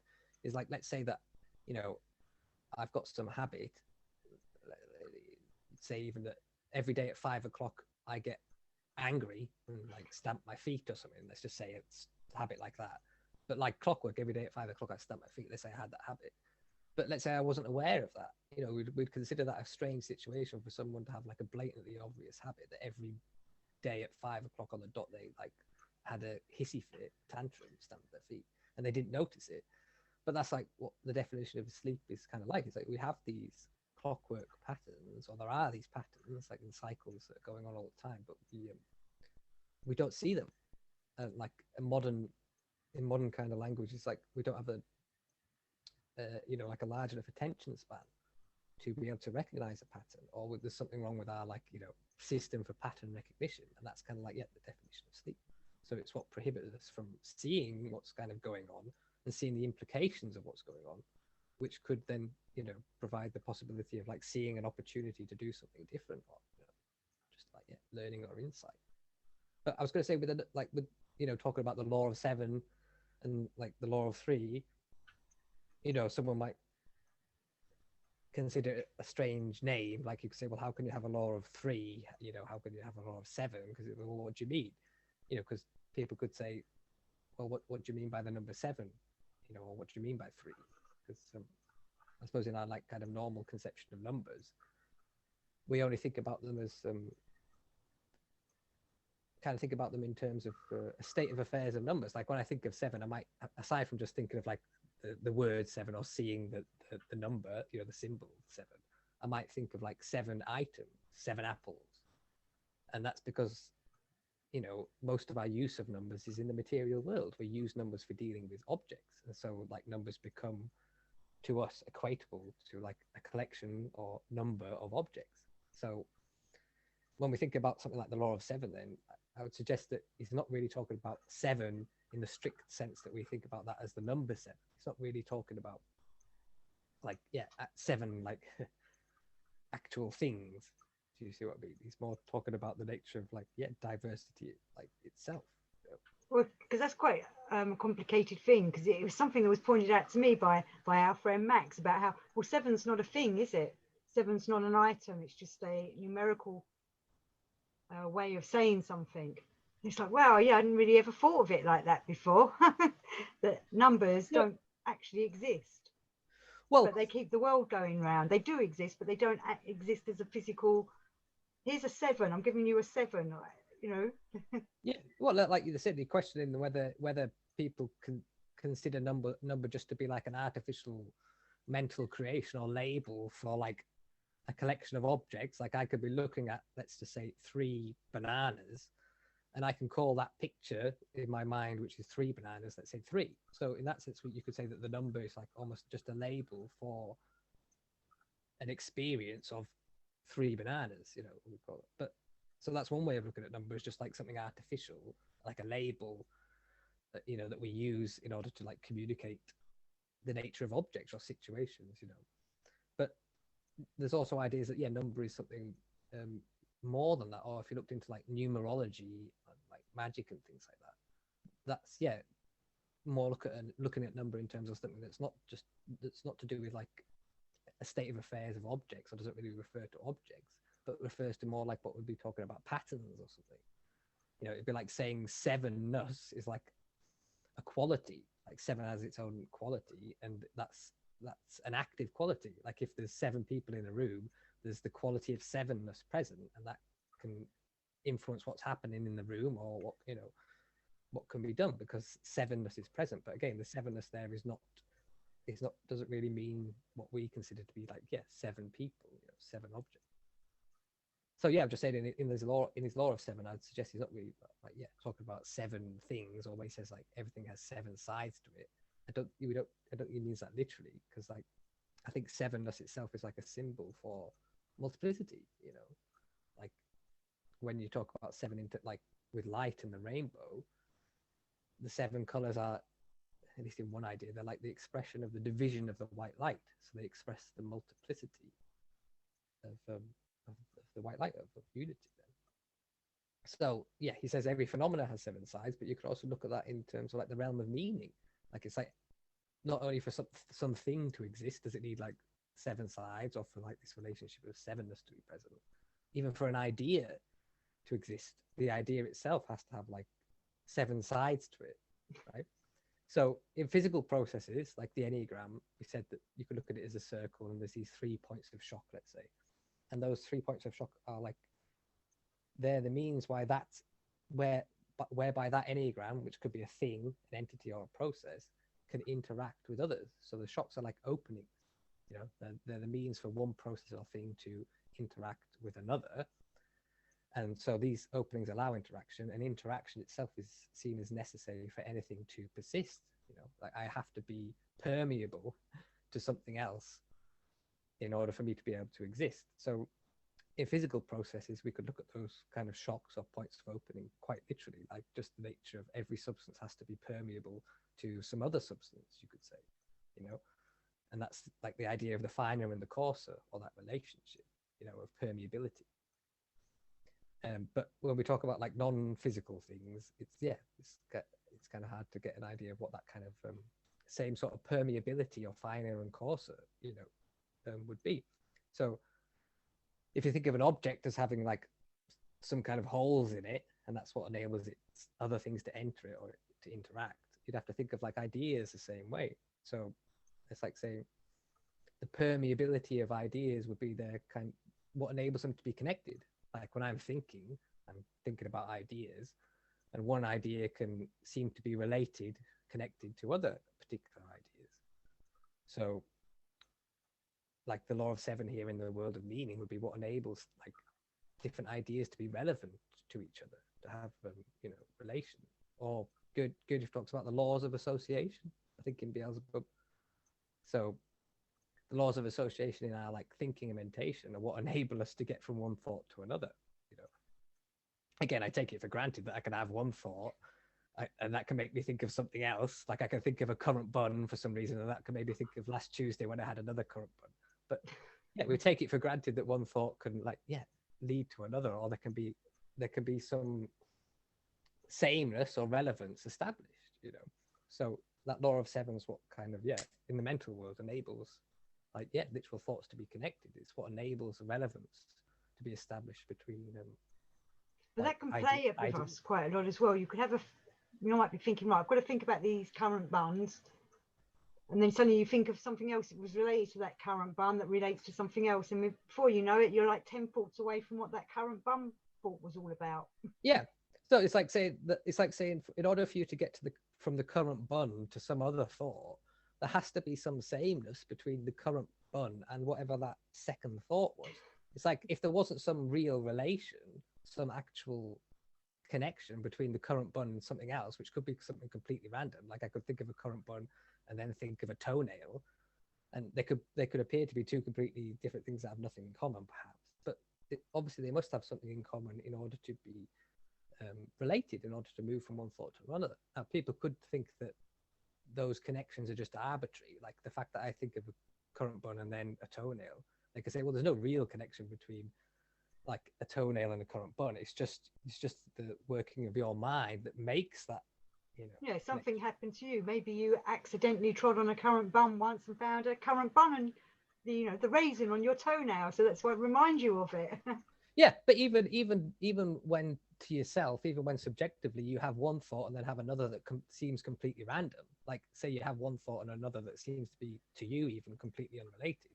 Is like, let's say that, you know, I've got some habit, say even that every day at 5 o'clock I get angry and like stamp my feet or something. Let's just say it's a habit like that. But like clockwork, every day at 5 o'clock I stamp my feet. Let's say I had that habit. But let's say I wasn't aware of that. You know, we'd consider that a strange situation for someone to have like a blatantly obvious habit that every day at 5 o'clock on the dot they like had a hissy fit tantrum, stamped their feet, and they didn't notice it. But that's like what the definition of sleep is kind of like. It's like we have these clockwork patterns, or there are these patterns like in cycles that are going on all the time, but we don't see them. Like in modern kind of language, it's like we don't have a you know, like a large enough attention span to be able to recognize a pattern, or there's something wrong with our, like, you know, system for pattern recognition. And that's kind of like, yeah, the definition of sleep. So it's what prohibits us from seeing what's kind of going on and seeing the implications of what's going on, which could then, you know, provide the possibility of like seeing an opportunity to do something different, or, you know, just like, yeah, learning or insight. But I was going to say with you know, talking about the law of 7 and like the law of 3, you know, someone might consider it a strange name. Like you could say, well, how can you have a law of 3? You know, how can you have a law of 7? Because, well, what do you mean? You know, because people could say, well, what do you mean by the number 7? You know, or what do you mean by 3? Because I suppose in our like kind of normal conception of numbers, we only think about them as kind of think about them in terms of a state of affairs of numbers. Like when I think of 7, I might, aside from just thinking of like the word 7 or seeing the number, you know, the symbol 7, I might think of like 7 items, 7 apples. And that's because, you know, most of our use of numbers is in the material world. We use numbers for dealing with objects. And so like numbers become to us equatable to like a collection or number of objects. So when we think about something like the law of 7, then I would suggest that he's not really talking about 7 in the strict sense that we think about that as the number 7. He's not really talking about like, yeah, 7 like actual things. Do you see what I mean? He's more talking about the nature of like, yeah, diversity like itself. You know? Well, because that's quite a complicated thing, because it was something that was pointed out to me by our friend Max about how, well, 7's not a thing, is it? 7's not an item, it's just a numerical way of saying something. It's like, wow, yeah, I hadn't really ever thought of it like that before. That numbers don't actually exist. Well, but they keep the world going round. They do exist, but they don't exist as a physical. Here's a 7. I'm giving you a 7. You know. Yeah. Well, like you said, the question in whether people can consider number just to be like an artificial mental creation or label for like a collection of objects. Like I could be looking at, let's just say, 3 bananas, and I can call that picture in my mind, which is 3 bananas, let's say 3. So in that sense, you could say that the number is like almost just a label for an experience of 3 bananas, you know, we call it. But so that's one way of looking at numbers, just like something artificial, like a label that, you know, that we use in order to like communicate the nature of objects or situations, you know. But there's also ideas that, yeah, number is something more than that. Or if you looked into like numerology and like magic and things like that, that's, yeah, more looking at number in terms of something that's not to do with like a state of affairs of objects, or doesn't really refer to objects, but refers to more like what we'd be talking about, patterns or something. You know, it'd be like saying 7ness is like a quality, like 7 has its own quality, and that's an active quality. Like if there's 7 people in a room, there's the quality of 7ness present, and that can influence what's happening in the room, or what, you know, what can be done, because sevenness is present. But again, the sevenness there is not, doesn't really mean what we consider to be like, yeah, 7 people, you know, 7 objects. So yeah, I'm just saying in his law of 7, I'd suggest he's not really like, yeah, talking about 7 things, or when he says like everything has 7 sides to it. I don't think he means that literally, because like I think sevenness itself is like a symbol for multiplicity, you know, like when you talk about 7 into, like with light and the rainbow, the 7 colors are, at least in one idea, they're like the expression of the division of the white light. So they express the multiplicity of the white light, of unity then. So yeah, he says every phenomena has 7 sides, but you could also look at that in terms of like the realm of meaning. Like it's like not only for something to exist does it need like 7 sides, or for like this relationship of sevenness to be present. Even for an idea to exist, the idea itself has to have like 7 sides to it, right? So in physical processes like the Enneagram, we said that you could look at it as a circle, and there's these 3 points of shock, let's say, and those 3 points of shock are like, they're the means why that's whereby that Enneagram, which could be a thing, an entity, or a process, can interact with others. So the shocks are like openings, you know, they're the means for one process or thing to interact with another. And so these openings allow interaction, and interaction itself is seen as necessary for anything to persist. You know, like I have to be permeable to something else in order for me to be able to exist. So in physical processes, we could look at those kind of shocks or points of opening quite literally, like just the nature of every substance has to be permeable to some other substance, you could say, you know, and that's like the idea of the finer and the coarser, or that relationship, you know, of permeability. But when we talk about like non-physical things, it's kind of hard to get an idea of what that kind of same sort of permeability, or finer and coarser, you know, would be. So if you think of an object as having like some kind of holes in it, and that's what enables it other things to enter it or to interact, you'd have to think of like ideas the same way. So it's like saying the permeability of ideas would be their kind, what enables them to be connected. Like when I'm thinking about ideas, and one idea can seem to be related, connected to other particular ideas. So like the law of 7 here in the world of meaning would be what enables like different ideas to be relevant to each other, to have you know, relation. Or Gurdjieff talks about the laws of association, I think, in Beelzebub. So the laws of association in our like thinking and mentation are what enable us to get from one thought to another, you know. Again, I take it for granted that I can have one thought, and that can make me think of something else. Like I can think of a currant bun for some reason, and that can make me think of last Tuesday when I had another currant bun. But yeah, we take it for granted that one thought can like, yeah, lead to another, or there can be some sameness or relevance established, you know. So that law of 7 is what kind of, yeah, in the mental world enables like, yeah, literal thoughts to be connected. It's what enables relevance to be established between but like that can play up with us quite a lot as well. You could have you might be thinking, right, I've got to think about these current buns, and then suddenly you think of something else that was related to that current bun that relates to something else, and before you know it, you're like 10 thoughts away from what that current bun thought was all about. Yeah. So it's like saying in order for you to get to from the current bun to some other thought, there has to be some sameness between the current bun and whatever that second thought was. It's like if there wasn't some real relation, some actual connection between the current bun and something else, which could be something completely random. Like I could think of a current bun and then think of a toenail, and they could appear to be 2 completely different things that have nothing in common, perhaps. But obviously they must have something in common in order to be related, in order to move from one thought to another. Now, people could think that those connections are just arbitrary, like the fact that I think of a currant bun and then a toenail. They could say, well, there's no real connection between like a toenail and a currant bun. It's just the working of your mind that makes that, you know. Yeah, something happened to you. Maybe you accidentally trod on a currant bun once and found a currant bun and the raisin on your toenail, so that's what reminds you of it. Yeah, but even when to yourself, even when subjectively you have one thought and then have another that seems completely random, like say you have one thought and another that seems to be to you even completely unrelated,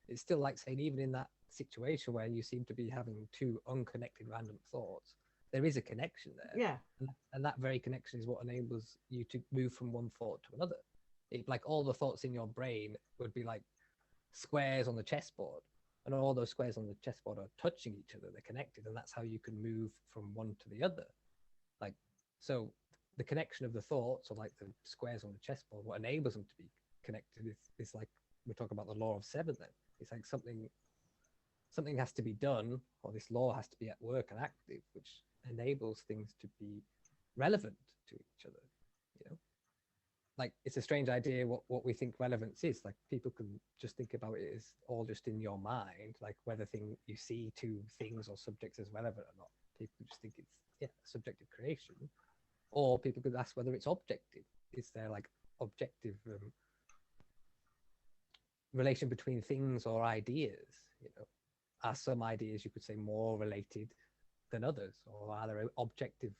it's still like saying even in that situation where you seem to be having 2 unconnected random thoughts, there is a connection there. Yeah. And that very connection is what enables you to move from one thought to another. Like all the thoughts in your brain would be like squares on the chessboard, and all those squares on the chessboard are touching each other. They're connected, and that's how you can move from one to the other. Like, so the connection of the thoughts, or like the squares on the chessboard, what enables them to be connected is like, we're talking about the law of seven. Then it's like something has to be done, or this law has to be at work and active, which enables things to be relevant to each other. You know, like, it's a strange idea what we think relevance is. Like, people can just think about it as all just in your mind, like whether you see two things or subjects as relevant or not. People just think it's subjective creation, or people could ask whether it's objective. Is there like objective relation between things or ideas? You know, are some ideas, you could say, more related than others, or are there objective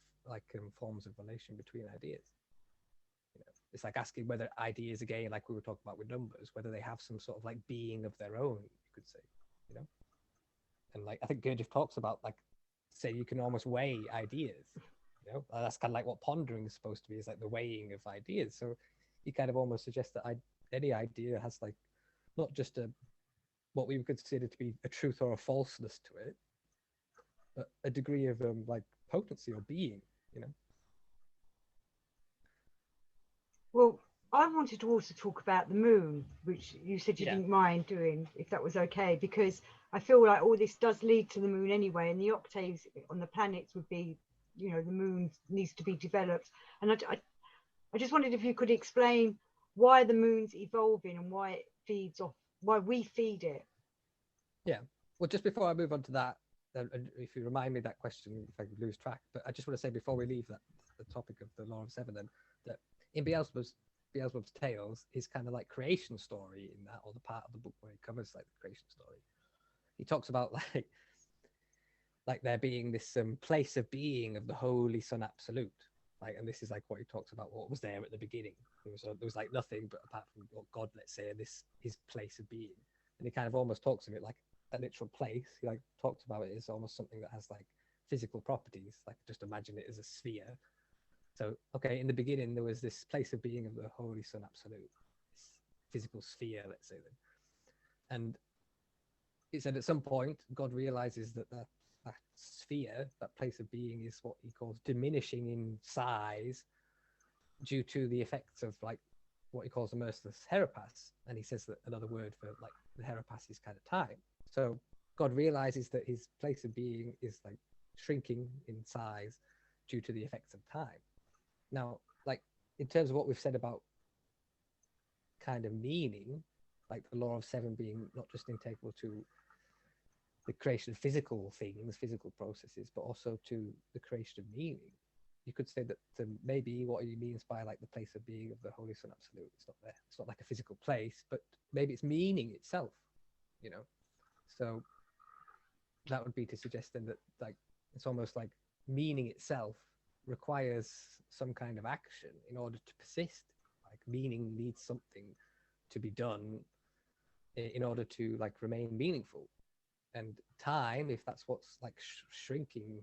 forms of relation between ideas? You know, it's like asking whether ideas, again, like we were talking about with numbers, whether they have some sort of like being of their own, you could say. You know, and like I think Gurdjieff talks about, like, say you can almost weigh ideas. You know, that's kind of like what pondering is supposed to be, is like the weighing of ideas. So you kind of almost suggest that any idea has like not just what we would consider to be a truth or a falseness to it, but a degree of like potency or being. You know. Well, I wanted to also talk about the moon, which you said you didn't mind doing, if that was okay, because I feel like all this does lead to the moon anyway, and the octaves on the planets would be, you know, the moon needs to be developed. And I just wondered if you could explain why the moon's evolving and why it feeds off, why we feed it. Yeah. Well, just before I move on to that, if you remind me that question, if I could lose track, but I just want to say before we leave the topic of the law of seven, then, that in Beelzebub's Tales, his kind of like creation story in that, or the part of the book where he covers like the creation story, he talks about like there being this place of being of the Holy Son Absolute. Like, and this is like what he talks about, what was there at the beginning. There was like nothing but apart from God, let's say, and this his place of being. And he kind of almost talks of it like a literal place. He like talks about it as almost something that has like physical properties. Like, just imagine it as a sphere. So, okay, in the beginning, there was this place of being of the Holy Son Absolute, this physical sphere, let's say then. And he said at some point, God realizes that sphere, that place of being, is what he calls diminishing in size due to the effects of like what he calls a merciless herapass. And he says that another word for like the herapass is kind of time. So God realizes that his place of being is like shrinking in size due to the effects of time. Now, like, in terms of what we've said about kind of meaning, like the law of seven being not just integral to the creation of physical things, physical processes, but also to the creation of meaning, you could say that maybe what he means by like the place of being of the Holy Son Absolute, it's not there. It's not like a physical place, but maybe it's meaning itself, you know? So that would be to suggest then that like it's almost like meaning itself requires some kind of action in order to persist. Like, meaning needs something to be done in order to like remain meaningful. And time, if that's what's like shrinking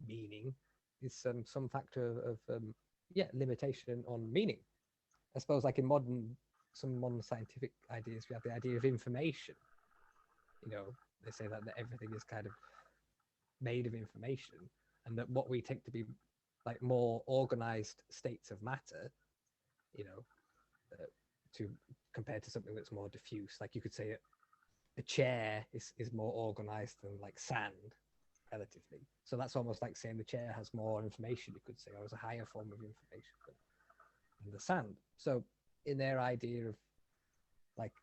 meaning, is some factor of limitation on meaning. I suppose like in some modern scientific ideas, we have the idea of information. You know, they say that everything is kind of made of information, and that what we take to be like more organized states of matter, you know, to compared to something that's more diffuse. Like, you could say a chair is more organized than like sand, relatively. So that's almost like saying the chair has more information, you could say, or has a higher form of information than the sand. So in their idea of like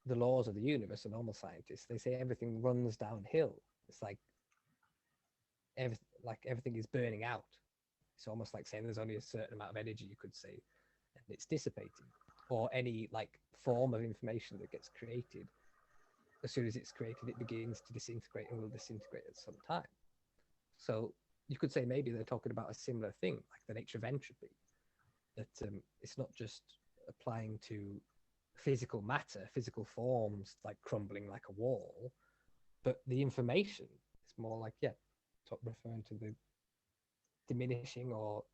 the laws of the universe, and normal scientists, they say everything runs downhill. It's like everything is burning out. It's almost like saying there's only a certain amount of energy, you could say, and it's dissipating. Or any like form of information that gets created, as soon as it's created, it begins to disintegrate and will disintegrate at some time. So you could say maybe they're talking about a similar thing, like the nature of entropy, that it's not just applying to physical matter, physical forms like crumbling like a wall, but the information is more like, referring to the diminishing or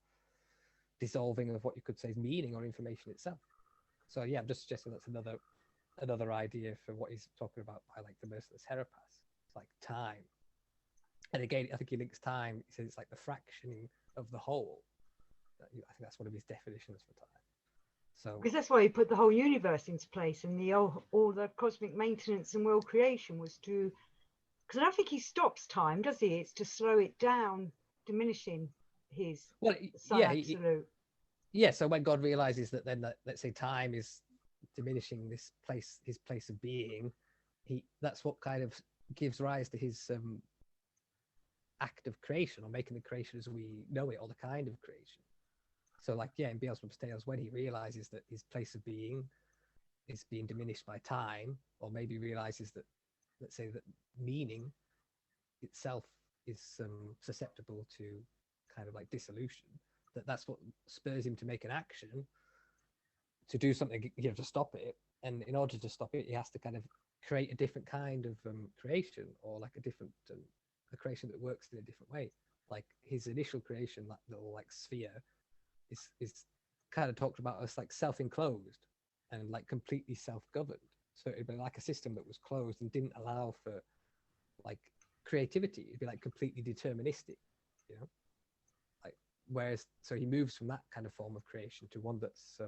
dissolving of what you could say is meaning or information itself. So yeah, I'm just suggesting that's another idea for what he's talking about by like the merciless Herapas. It's like time. And again, I think he links time. He says it's like the fractioning of the whole. I think that's one of his definitions for time. So because that's why he put the whole universe into place, and all the cosmic maintenance and world creation was to, because I don't think he stops time, does he? It's to slow it down, diminishing his Son yeah, Absolute. yeah. So when God realizes that then let's say time is diminishing his place of being, that's what kind of gives rise to his act of creation, or making the creation as we know it, or the kind of creation. So like, yeah, in Beelzebub's Tales, when he realizes that his place of being is being diminished by time, or maybe realizes that, let's say, that meaning itself is susceptible to kind of like dissolution, that's what spurs him to make an action, to do something, to stop it. And in order to stop it, he has to kind of create a different kind of creation, or like a creation that works in a different way. Like his initial creation, that little like sphere, is kind of talked about as like self-enclosed and like completely self-governed. So it'd be like a system that was closed and didn't allow for like creativity. It'd be like completely deterministic, like, whereas so he moves from that kind of form of creation to one that's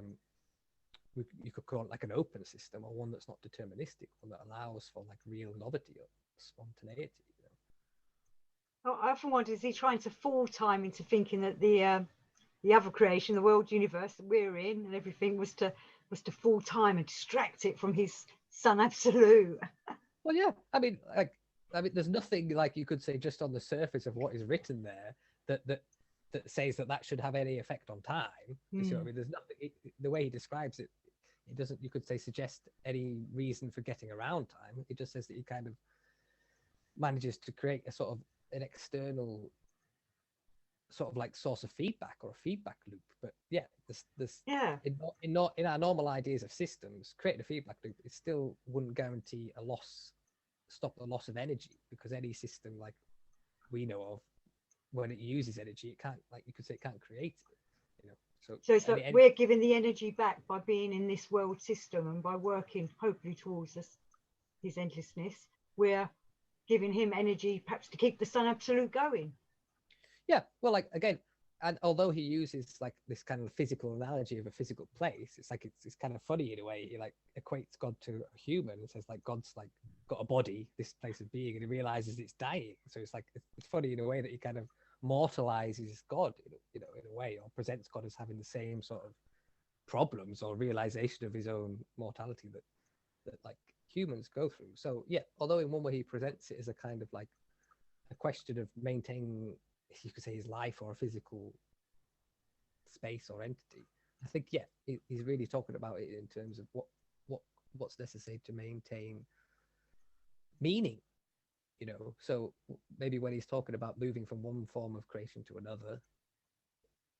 you could call it like an open system, or one that's not deterministic, one that allows for like real novelty or spontaneity. I often wonder, is he trying to fool time into thinking that the other creation, the world universe that we're in and everything, was to fool time and distract it from his Son Absolute? Well, yeah, I mean, there's nothing like you could say just on the surface of what is written there that says that should have any effect on time. You see what I mean? There's nothing. The way he describes it, it doesn't, you could say, suggest any reason for getting around time. It just says that he kind of manages to create a sort of an external sort of like source of feedback, or a feedback loop. But yeah, this Yeah. in our normal ideas of systems, creating a feedback loop, it still wouldn't guarantee stop the loss of energy, because any system like we know of, when it uses energy, it can't, like you could say, it can't create it. So it's like we're giving the energy back by being in this world system, and by working hopefully towards his endlessness, we're giving him energy perhaps to keep the Son Absolute going. Yeah, well, like again, and although he uses like this kind of physical analogy of a physical place, it's like it's kind of funny in a way. He like equates God to a human and says like God's like got a body, this place of being, and he realizes it's dying. So it's like it's funny in a way that he kind of mortalizes God, in a way, or presents God as having the same sort of problems or realization of his own mortality that like humans go through. So yeah, although in one way he presents it as a kind of like a question of maintaining, you could say, his life or a physical space or entity, I think he's really talking about it in terms of what's necessary to maintain meaning. So maybe when he's talking about moving from one form of creation to another,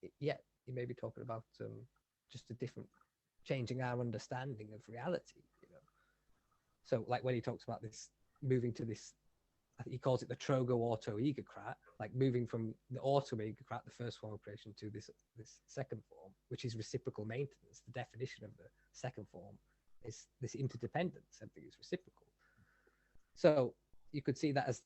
he may be talking about just a different, changing our understanding of reality. So like when he talks about this moving to this, I think he calls it the trogo-auto-egocrat, like moving from the auto-egocrat, the first form of creation, to this second form, which is reciprocal maintenance. The definition of the second form is this interdependence. Everything is reciprocal. So you could see that as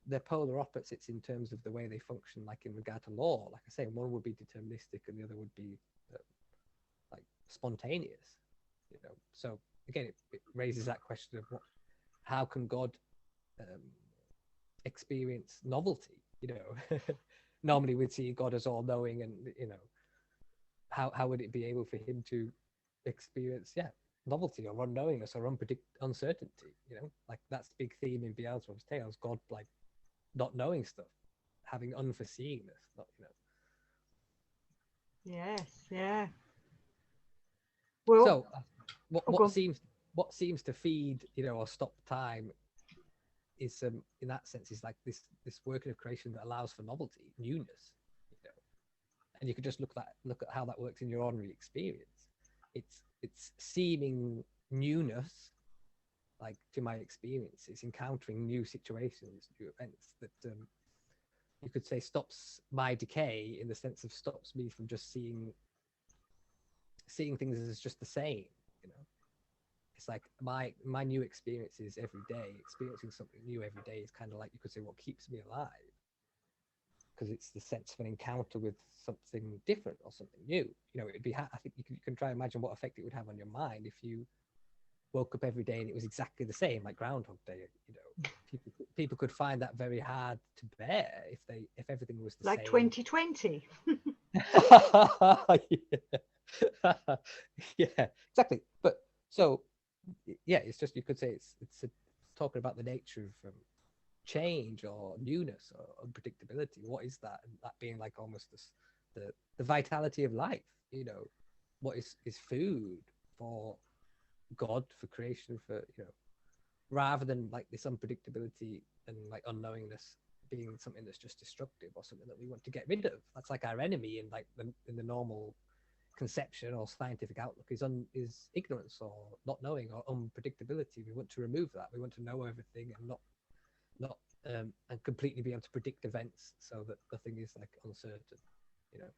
they're polar opposites in terms of the way they function, like in regard to law. Like I say, one would be deterministic and the other would be like spontaneous. So again, it raises that question of how can God experience novelty? Normally we'd see God as all-knowing, and how would it be able for him to experience novelty or unknowingness or uncertainty? Like that's the big theme in Beelzebub's Tales. God like not knowing stuff, having unforeseenness. Yes, yeah. Well, so what seems to feed or stop time is in that sense is like this working of creation that allows for novelty, newness. And you could just look at how that works in your ordinary experience. It's seeming newness, like to my experience, it's encountering new situations, new events that you could say stops my decay, in the sense of stops me from just seeing things as just the same, you know. It's like my new experiences every day, experiencing something new every day is kind of like, you could say, what keeps me alive, because it's the sense of an encounter with something different or something new. You know, it'd be I think you can try and imagine what effect it would have on your mind if you woke up every day and it was exactly the same, like Groundhog Day. You know, people could find that very hard to bear if everything was the like same. 2020. Yeah, exactly. But so yeah, it's just, you could say it's talking about the nature of change or newness or unpredictability. What is that? And that being like almost the vitality of life. You know, what is food for God, for creation, for, you know, rather than like this unpredictability and like unknowingness being something that's just destructive or something that we want to get rid of. That's like our enemy in like in the normal conception or scientific outlook is ignorance or not knowing or unpredictability. We want to remove that. We want to know everything and not and completely be able to predict events so that nothing is like uncertain, you know.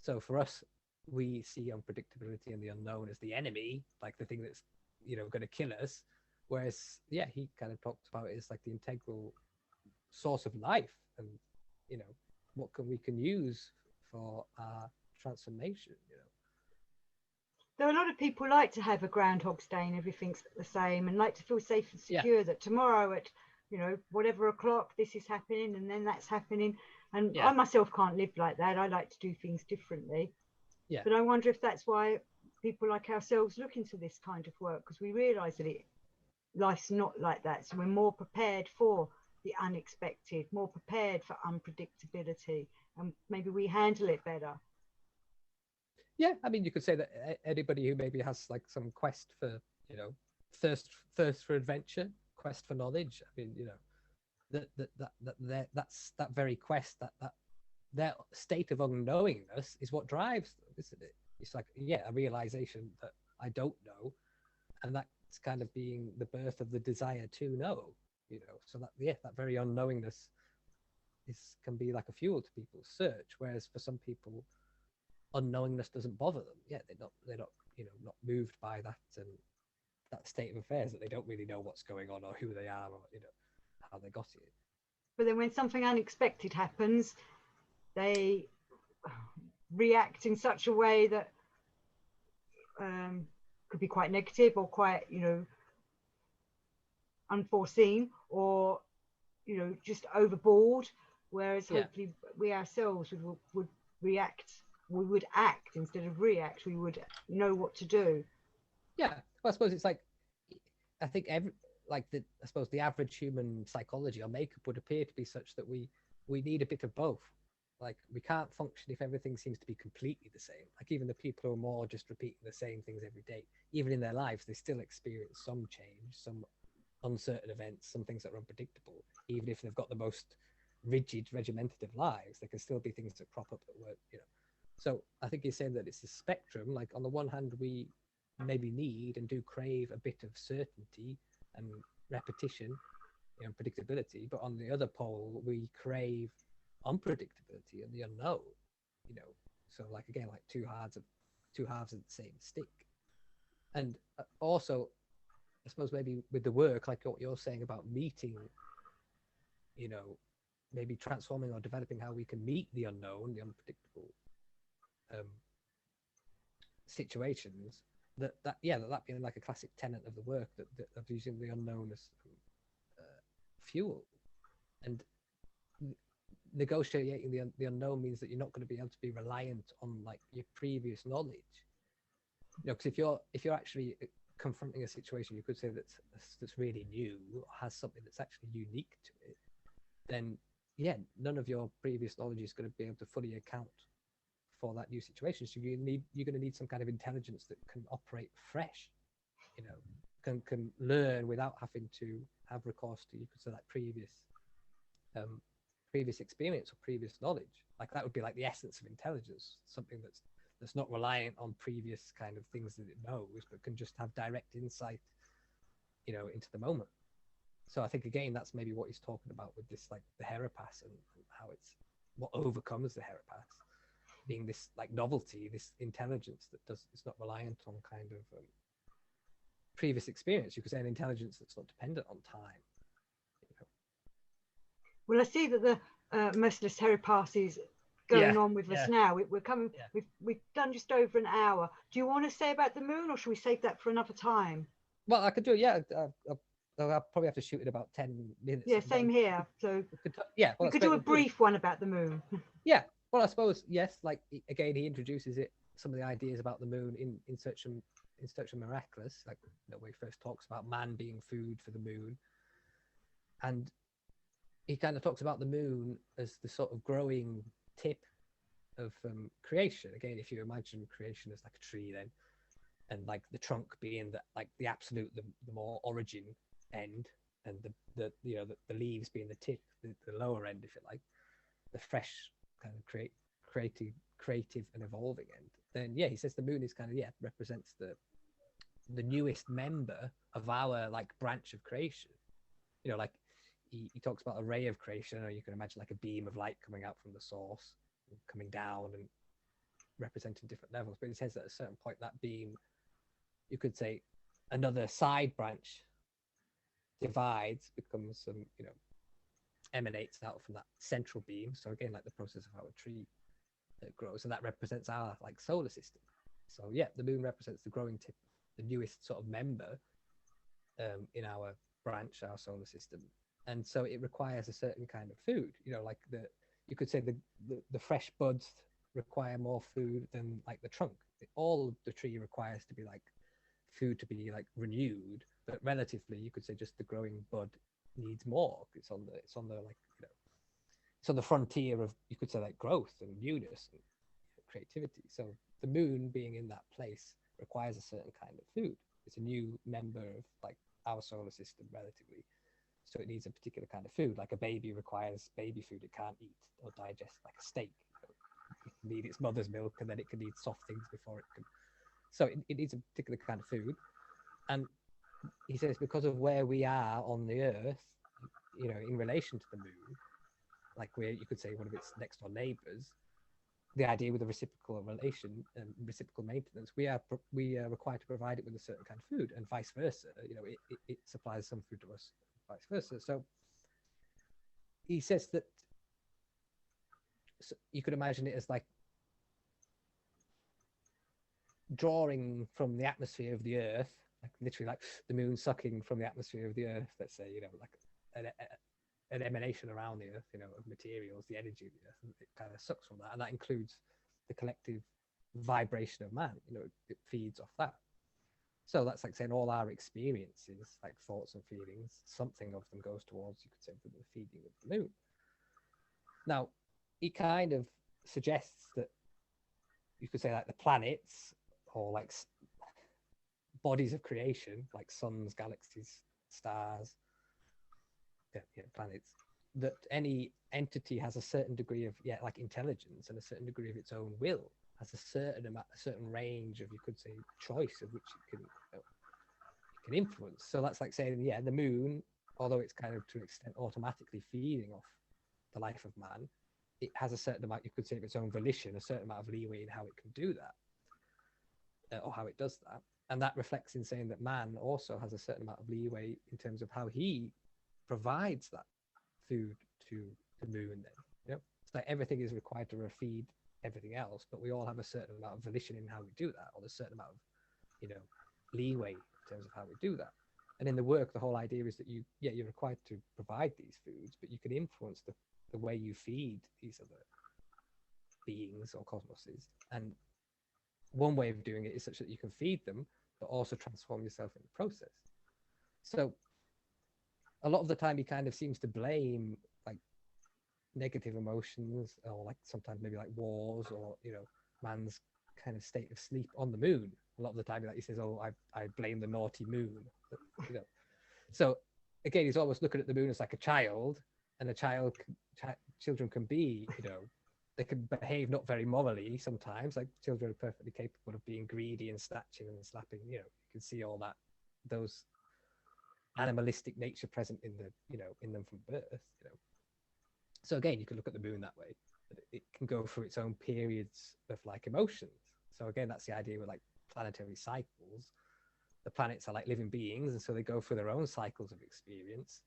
So for us, we see unpredictability and the unknown as the enemy, like the thing that's, you know, going to kill us. Whereas, yeah, he kind of talked about it as like the integral source of life, and, you know, what we can use for our transformation, you know. Though a lot of people like to have a Groundhog's Day and everything's the same, and like to feel safe and secure that tomorrow at, you know, whatever o'clock this is happening and then that's happening. And I myself can't live like that. I like to do things differently. Yeah. But I wonder if that's why people like ourselves look into this kind of work, because we realise that life's not like that. So we're more prepared for the unexpected, more prepared for unpredictability, and maybe we handle it better. Yeah, I mean, you could say that anybody who maybe has like some quest for, you know, thirst for adventure, quest for knowledge. I mean, you know, that's that very quest, that state of unknowingness is what drives them, isn't it? It's like, yeah, a realization that I don't know, and that's kind of being the birth of the desire to know, you know. So that, yeah, that very unknowingness can be like a fuel to people's search. Whereas for some people, unknowingness doesn't bother them. Yeah, they're not, you know, not moved by that and that state of affairs, that they don't really know what's going on or who they are or, you know, how they got it. But then when something unexpected happens, they react in such a way that could be quite negative or quite, you know, unforeseen, or, you know, just overboard. Whereas hopefully we ourselves would react, we would act instead of react. We would know what to do. Yeah, well, I suppose it's like, I think I suppose the average human psychology or makeup would appear to be such that we need a bit of both. Like, we can't function if everything seems to be completely the same. Like, even the people who are more just repeating the same things every day, even in their lives, they still experience some change, some uncertain events, some things that are unpredictable. Even if they've got the most rigid, regimentative lives, there can still be things that crop up that work, you know. So I think you're saying that it's a spectrum. Like, on the one hand, we maybe need and do crave a bit of certainty and repetition, you know, predictability, but on the other pole, we crave unpredictability and the unknown, you know. So, like, again, like two halves of the same stick. And also, I suppose maybe with the work, like what you're saying about meeting, you know, maybe transforming or developing how we can meet the unknown, the unpredictable situations, that being like a classic tenet of the work, that of using the unknown as fuel. And negotiating the unknown means that you're not going to be able to be reliant on like your previous knowledge, you know, because if you're actually confronting a situation, you could say that's really new, or has something that's actually unique to it, then yeah, none of your previous knowledge is going to be able to fully account for that new situation. So you're going to need some kind of intelligence that can operate fresh, you know, can learn without having to have recourse to, you could say, like previous experience or previous knowledge. Like, that would be like the essence of intelligence, something that's not reliant on previous kind of things that it knows, but can just have direct insight, you know, into the moment. So I think, again, that's maybe what he's talking about with this, like the Herapass, and how it's what overcomes the Herapath being this like novelty, this intelligence that does, it's not reliant on kind of previous experience. You could say an intelligence that's not dependent on time. You know? Well, I see that the merciless Herapath is going on with us now. We're coming. We've done just over an hour. Do you want to say about the moon, or should we save that for another time? Well, I could do it. Yeah, I'll probably have to shoot in about 10 minutes. Yeah, same here. So yeah, well, we could do a brief one about the moon. Yeah, well, I suppose yes. Like again, he introduces it, some of the ideas about the moon in Search of Miraculous, like where he first talks about man being food for the moon, and he kind of talks about the moon as the sort of growing tip of creation. Again, if you imagine creation as like a tree, then, and like the trunk being the absolute, the more origin end, and the leaves being the tip, the lower end, if you like, the fresh kind of creative and evolving end. Then yeah, he says the moon is kind of represents the newest member of our like branch of creation. You know, like he talks about a ray of creation, or you can imagine like a beam of light coming out from the source, coming down and representing different levels. But he says at a certain point that beam, you could say, another side branch divides, becomes emanates out from that central beam. So again, like the process of how a tree grows, and that represents our like solar system. So yeah, the moon represents the growing tip, the newest sort of member in our branch, our solar system. And so it requires a certain kind of food. You know, like you could say the fresh buds require more food than like the trunk. All of the tree requires to be like food to be like renewed, but relatively, you could say just the growing bud needs more. It's on the like it's on the frontier of, you could say, like growth and newness and creativity. So the moon being in that place requires a certain kind of food. It's a new member of like our solar system relatively, so it needs a particular kind of food. Like a baby requires baby food, it can't eat or digest like a steak. It can need its mother's milk, and then it can eat soft things before it can. So it needs a particular kind of food. And he says because of where we are on the earth, in relation to the moon, like you could say one of its next door neighbors, the idea with a reciprocal relation and reciprocal maintenance, we are required to provide it with a certain kind of food, and vice versa. It supplies some food to us, vice versa. So he says that you could imagine it as like drawing from the atmosphere of the earth, like literally like the moon sucking from the atmosphere of the earth, let's say, like an emanation around the earth, of materials, the energy of the earth, and it kind of sucks from that. And that includes the collective vibration of man, it feeds off that. So that's like saying all our experiences, like thoughts and feelings, something of them goes towards, you could say, the feeding of the moon. Now, he kind of suggests that you could say like the planets, or like bodies of creation, like suns, galaxies, stars, planets, that any entity has a certain degree of like intelligence and a certain degree of its own will, has a certain range of, you could say, choice of which it can influence. So that's like saying, the moon, although it's kind of to an extent automatically feeding off the life of man, it has a certain amount, you could say, of its own volition, a certain amount of leeway in how it can do that, or how it does that. And that reflects in saying that man also has a certain amount of leeway in terms of how he provides that food to the moon. Then, it's like everything is required to feed everything else, but we all have a certain amount of volition in how we do that, or a certain amount of, leeway in terms of how we do that. And in the work, the whole idea is that you're required to provide these foods, but you can influence the way you feed these other beings or cosmoses. And one way of doing it is such that you can feed them, but also transform yourself in the process. So a lot of the time he kind of seems to blame like negative emotions, or like sometimes maybe like wars, or man's kind of state of sleep on the moon. A lot of the time he says, I blame the naughty moon. So again, he's almost looking at the moon as like a child, and children can be, they can behave not very morally sometimes. Like children are perfectly capable of being greedy and snatching and slapping. You can see all that, those animalistic nature present in the in them from birth. So again, you can look at the moon that way. It can go through its own periods of like emotions. So again, that's the idea with like planetary cycles. The planets are like living beings, and so they go through their own cycles of experience,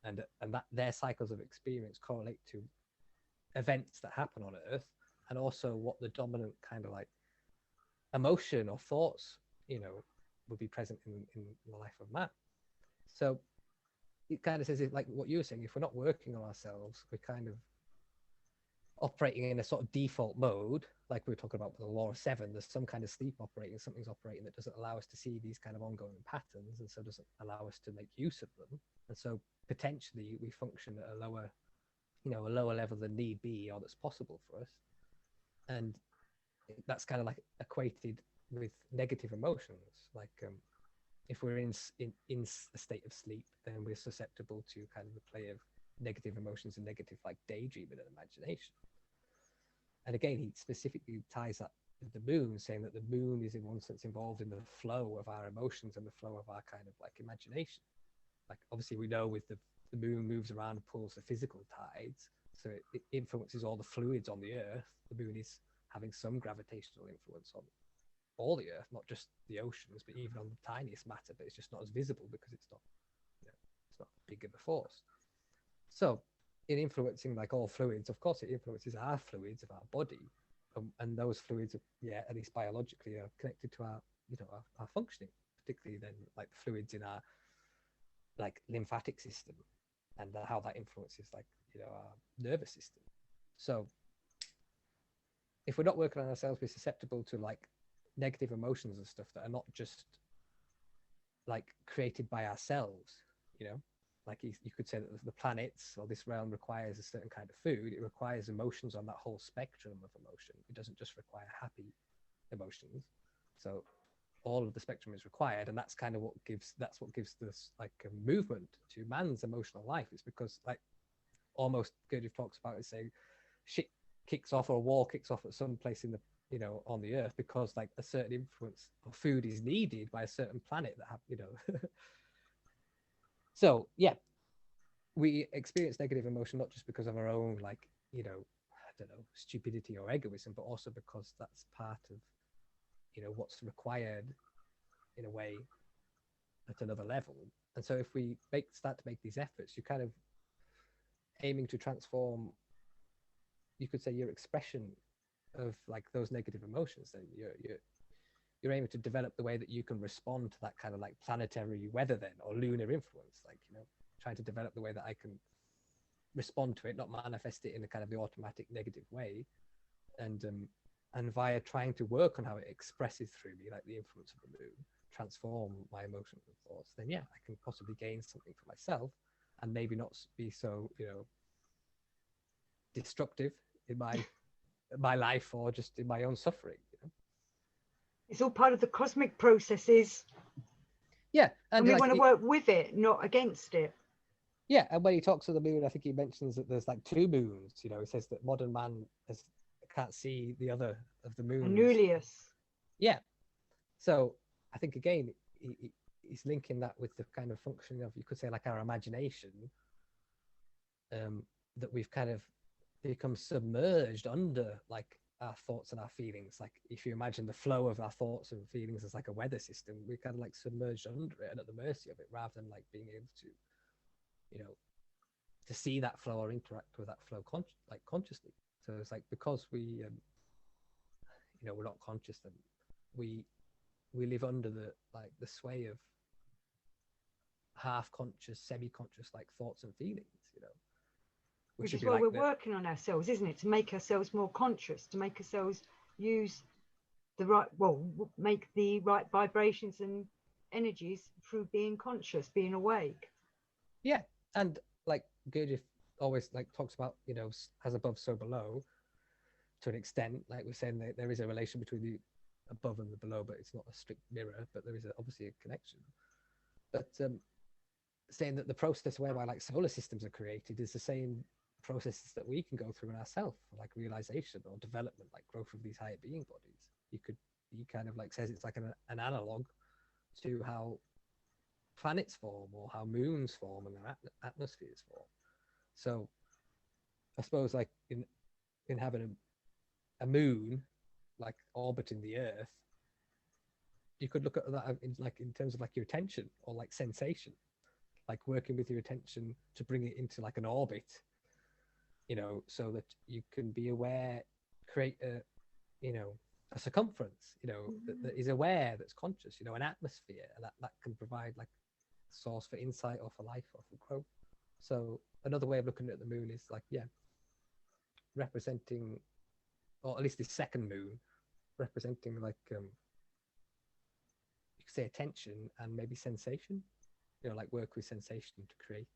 and that their cycles of experience correlate to events that happen on Earth, and also what the dominant kind of like emotion or thoughts, would be present in the life of man. So it kind of says it like what you were saying, if we're not working on ourselves, we're kind of operating in a sort of default mode, like we were talking about with the law of seven. There's some kind of sleep operating, something's operating that doesn't allow us to see these kind of ongoing patterns, and so doesn't allow us to make use of them. And so potentially we function at a lower level than need be, or that's possible for us. And that's kind of like equated with negative emotions. Like if we're in a state of sleep, then we're susceptible to kind of the play of negative emotions and negative like daydreaming and imagination. And again, he specifically ties that with the moon, saying that the moon is in one sense involved in the flow of our emotions and the flow of our kind of like imagination. Like obviously we know with the moon moves around and pulls the physical tides, so it influences all the fluids on the earth. The moon is having some gravitational influence on all the earth, not just the oceans, but even on the tiniest matter, but it's just not as visible because it's not big of a force. So in influencing like all fluids, of course it influences our fluids of our body, and those fluids at least biologically are connected to our functioning, particularly then like the fluids in our like lymphatic system, and how that influences like our nervous system. So if we're not working on ourselves, we're susceptible to like negative emotions and stuff that are not just like created by ourselves, like you could say that the planets or this realm requires a certain kind of food. It requires emotions on that whole spectrum of emotion. It doesn't just require happy emotions. So all of the spectrum is required, and that's kind of what gives this like a movement to man's emotional life. It's because like almost Gurdjieff talks about it, saying shit kicks off or a war kicks off at some place in the on the earth because like a certain influence of food is needed by a certain planet that have So yeah, we experience negative emotion not just because of our own like I don't know, stupidity or egoism, but also because that's part of what's required in a way at another level. And so if we start to make these efforts, you're kind of aiming to transform, you could say, your expression of like those negative emotions. Then you're aiming to develop the way that you can respond to that kind of like planetary weather then, or lunar influence, like trying to develop the way that I can respond to it, not manifest it in a kind of the automatic negative way, and via trying to work on how it expresses through me, like the influence of the moon, transform my emotions and thoughts, then yeah, I can possibly gain something for myself, and maybe not be so destructive in my life or just in my own suffering. It's all part of the cosmic processes. Yeah, and we want to work with it, not against it. Yeah, and when he talks of the moon, I think he mentions that there's like two moons. He says that modern man can't see the other of the moons. Anulius. Yeah. So I think again, he's linking that with the kind of functioning of, you could say, like our imagination, that we've kind of become submerged under like our thoughts and our feelings. Like if you imagine the flow of our thoughts and feelings as like a weather system, we're kind of like submerged under it and at the mercy of it, rather than like being able to to see that flow or interact with that flow consciously. So it's like because we we're not conscious, then we live under the sway of half conscious, semi-conscious like thoughts and feelings, which is why we're working on ourselves, isn't it? To make ourselves more conscious, to make ourselves use make the right vibrations and energies through being conscious, being awake. Yeah, and like Gurdjieff always like talks about, as above, so below, to an extent. Like we're saying, that there is a relation between the above and the below, but it's not a strict mirror, but there is obviously a connection. But saying that the process whereby like solar systems are created is the same processes that we can go through in ourselves, like realization or development, like growth of these higher being bodies. He kind of like says it's like an analog to how planets form or how moons form and their atmospheres form. So I suppose like in having a moon like orbiting the Earth, you could look at that in like in terms of like your attention or like sensation, like working with your attention to bring it into like an orbit, you know, so that you can be aware, create a, you know, a circumference, you know, that is aware, that's conscious, you know, an atmosphere, and that can provide like source for insight or for life or for growth. So another way of looking at the moon is like, yeah, representing, or at least the second moon, representing like you could say attention and maybe sensation, you know, like work with sensation to create,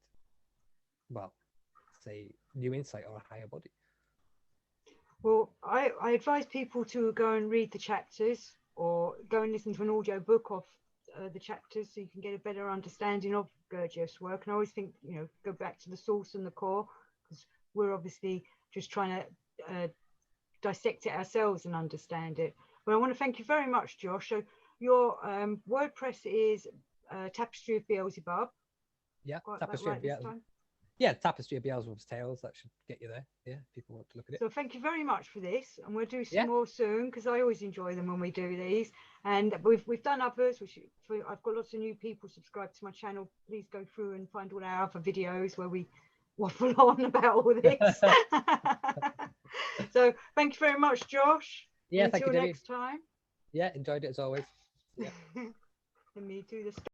well, say new insight or a higher body. Well, I advise people to go and read the chapters or go and listen to an audio book of the chapters so you can get a better understanding of Gurdjieff's work. And I always think, you know, go back to the source and the core, because we're obviously just trying to dissect it ourselves and understand it. But I want to thank you very much, Josh. So your WordPress is Tapestry of Beelzebub. Yeah, Got Tapestry that right of this time? Yeah, Tapestry of Beelzebub's Tales. That should get you there. Yeah, if people want to look at it. So thank you very much for this, and we'll do some Yeah. more soon, because I always enjoy them when we do these. And we've done others. I've got lots of new people subscribed to my channel. Please go through and find all our other videos where we waffle on about all this. So thank you very much, Josh. Yeah, Until thank you, Denny. next time. Yeah, enjoyed it as always. Yeah. Let me do the